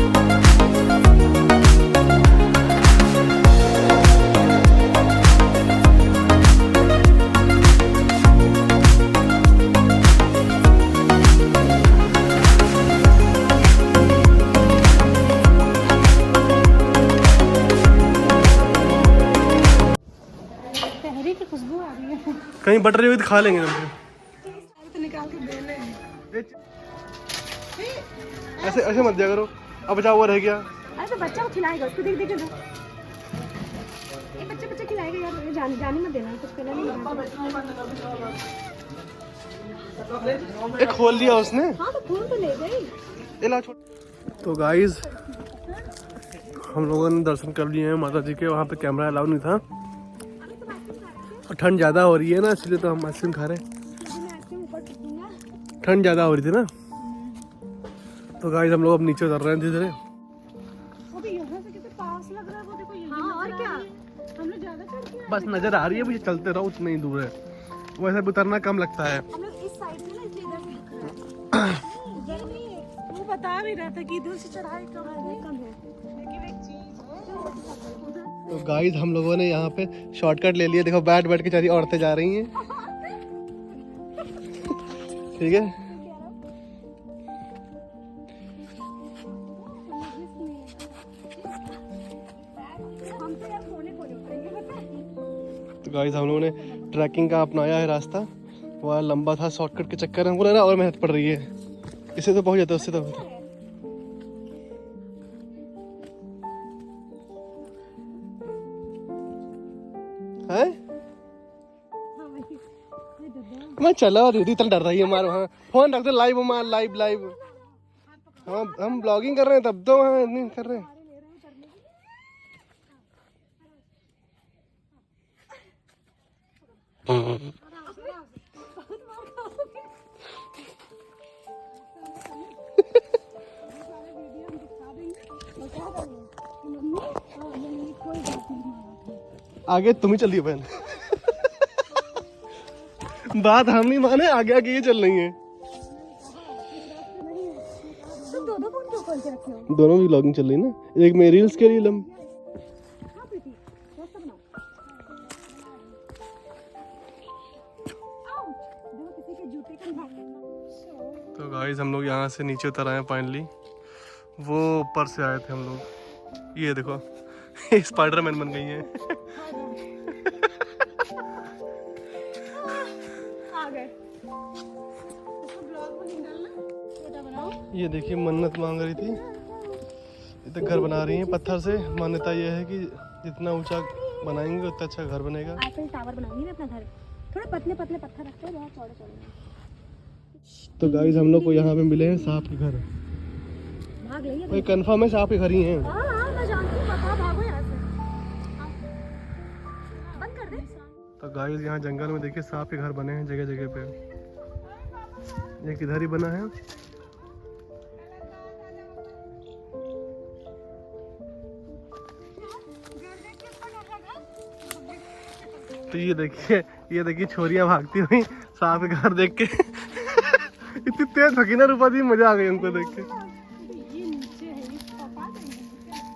तहरी की खुशबू आ रही है। कहीं बट रही हुई तो खा लेंगे हम। ऐसे ऐसे मत दिया करो, अब बचा हुआ रह गया। अरे तो बच्चा को खिलाएगा, उसको देख देख के दो। ये बच्चा खिलाएगा यार, ये जाने मत देना, कुछ करना नहीं। एक खोल दिया उसने। हाँ तो फोन तो ले गई। तो गाइस हम लोगों ने दर्शन कर लिए हैं माता जी के। वहाँ पे कैमरा अलाउ नहीं था और ठंड ज़्यादा हो रही है ना, इसलिए तो हम आइसक्रीम खा रहे हैं। ठंड ज़्यादा हो रही थी ना, तो गाइस हम लोग अब नीचे उतर रहे हैं धीरे धीरे। वो भी यहाँ से कितने पास लग रहा है, वो देखो। हाँ और क्या, हम लोग ज्यादा चढ़ के बस नजर आ रही है, मुझे चलते रहो, उतना ही दूर है। वैसे भी उतरना कम लगता है। हम लोग इस साइड से ना, इसलिए इधर दिख रहा है। इधर नहीं है, वो बता भी रहा था कि इधर से चढ़ाई कम है। कम है। लेकिन एक चीज तो गाइस हम लोगों ने यहाँ पे शॉर्टकट ले लिया। देखो बैठ बैठ के सारी औरतें जा रही हैं। ठीक है, तो गाइस हम लोगों ने ट्रैकिंग का अपनाया है रास्ता। वह लंबा था, शॉर्टकट के चक्कर में हमको लग रहा है और मेहनत पड़ रही है। इससे तो पहुंच जाता, उससे तो है। मैं चला और दीदी इतना डर रही है हमारे। वहाँ फोन रख दो, लाइव हमारा लाइव लाइव। हाँ हम ब्लॉगिंग कर रहे हैं तब तो वहाँ नहीं कर रहे हैं। आगे तुम ही चलिए बहन। बात हम नहीं माने, आगे आगे ये चल रही है। तुम दो फोन क्यों खोल के रखे हो? दोनों की ब्लॉगिंग चल रही है ना, एक में रील्स के रील हम। हाँ प्रीति, दोस्त बनाओ। आओ, देखो किसी के जूते का भाग। तो गाइस हम लोग यहाँ से नीचे उतर आए हैं फाइनली। वो ऊपर से आए थे हम लोग, ये देखो स्पाइडरमैन बन गई है। आ गए। ये देखिए मन्नत मांग रही थी, इतना घर बना रही है पत्थर से। मान्यता ये है कि जितना ऊंचा बनाएंगे उतना अच्छा घर बनेगा। आईफिल टावर बनाऊंगी मैं अपना घर। थोड़े पतले पतले पत्थर रखते हैं, बहुत चौड़े चौड़े। तो गाइस हम लोग को यहाँ पे मिले हैं सांप के घर। भाग लेंगे। भाई कंफर्म है सांप के घर ही हैं। हाँ मैं जानती हूँ, बता भागो यहाँ से। बंद कर दे। तो गाइस यहाँ जंगल में देखिए सांप के घर बने हैं जगह जगह पे। ये किधर ही बना है। तो ये देखिए छोरियां भागती हुई सांप के घर देख के। इतनी तेज भगी ना रूपा दी, मजा आ गई उनको देख के।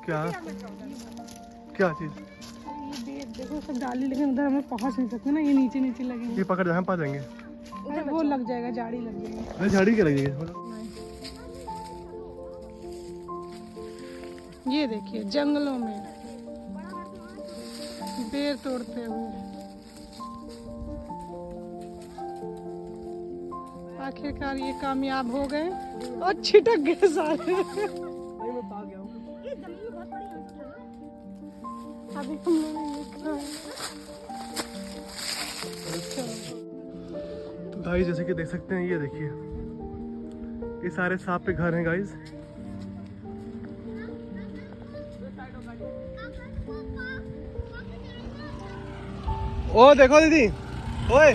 क्या क्या चीज? देखो सब डाली, लेकिन उधर हमें पहुंच नहीं सकते ना, ये नीचे नीचे लगेंगे। ये पकड़ हम पा जाएंगे। अरे वो लग जाएगा, झाड़ी लग जाएगी। अरे झाड़ी क्या लगेगी? ये देखिए जंगलों में बेर तोड़ते हुए आखिरकार ये कामयाब हो गए और छिटक गए सारे। अभी हम लोग ने ये खाया। तो गाइस जैसे कि देख सकते हैं, ये देखिए ये सारे सांप के घर हैं गाइस। ओ देखो दीदी, ओए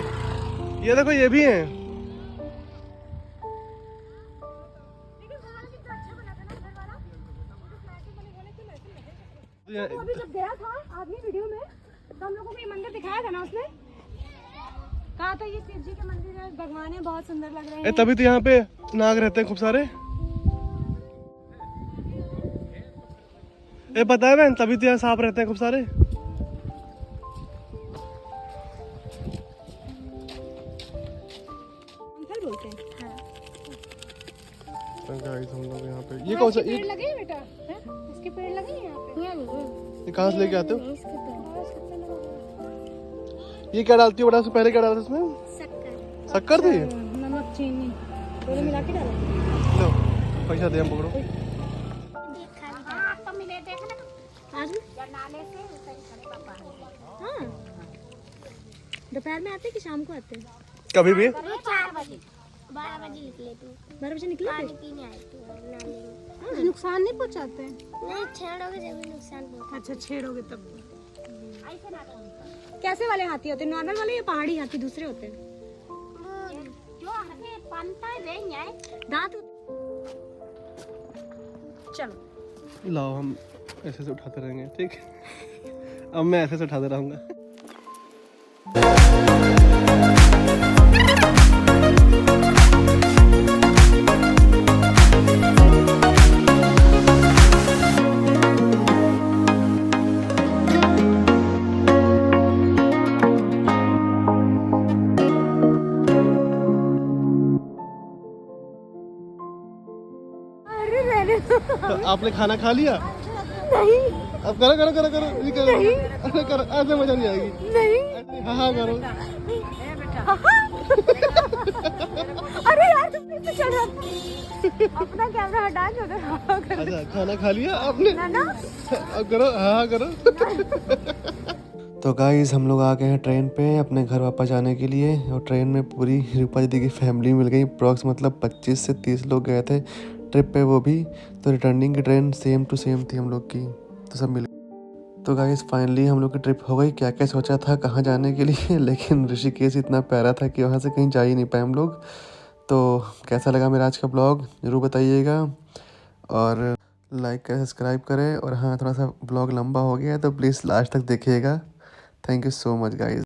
ये देखो ये भी हैं। तो अभी जब गया था आदमी वीडियो में, तो हम लोगों को ये मंदिर दिखाया था ना, उसने कहा था ये शिव जी के मंदिर है, भगवान है, बहुत सुंदर लग रहे हैं। तभी तो यहाँ पे नाग रहते हैं खूब सारे। ए पता है बहन, तभी तो यहाँ सांप रहते हैं खूब सारे। बोलते हैं। हाँ। तो गाइस हम लोग यहाँ पे ये कौन सा पेड़ लगे हैं बेटा? इसके पेड़ लगे हैं यहाँ पे? ये कहाँ से लेके आते हो? ये क्या डालती हो बड़ा? से पहले क्या डालते हो इसमें? शक्कर थी। नमक चीनी दोनों मिला के डाला। लो पैसा दे, हम पकड़ो। आज हाँ दोपहर में आते कि शाम को आते? कभी भी 4 बजे 12 बजे निकले तू 12 बजे निकले पानी थे? पीने आए तू नाले में। हाँ, नुकसान नहीं पहुँचाते? नहीं छेड़ोगे जब भी नुकसान पहुंचा। अच्छा छेड़ोगे तब। कैसे वाले हाथी होते हैं? नॉर्मल वाले या पहाड़ी हाथी दूसरे होते हैं? जो हाथी पानता है वे न्याय दांत चलो लाओ, हम ऐसे से उठाते रहेंगे, ठीक है? अब मैं ऐसे से उठाते रहूंगा। तो आपने खाना खा लिया? नहीं अब करो करो करो करो, ये करो। अरे करो, ऐसे मजा नहीं आएगी। नहीं हाँ हाँ करो। अरे यार तुम कैसे चल रहा? अपना कैमरा हटा के उधर अच्छा खाना खा लिया आपने? ना अब करो, हाँ हाँ करो। तो गाइस हम लोग आ गए हैं ट्रेन पे अपने घर वापस जाने के लिए, और ट्रेन में पूरी रूपा दीदी की फैमिली मिल गई। अप्रॉक्स मतलब 25 से 30 लोग गए थे ट्रिप पे, वो भी। तो रिटर्निंग की ट्रेन सेम टू सेम थी हम लोग की, तो सब मिल। तो गाइस फाइनली हम लोग की ट्रिप हो गई। क्या क्या सोचा था कहाँ जाने के लिए, लेकिन ऋषिकेश इतना प्यारा था कि वहाँ से कहीं जा ही नहीं पाए हम लोग। तो कैसा लगा मेरा आज का ब्लॉग ज़रूर बताइएगा, और लाइक करें, सब्सक्राइब करें। और हाँ, थोड़ा सा ब्लॉग लंबा हो गया है तो प्लीज़ लास्ट तक देखिएगा। Thank you so much guys.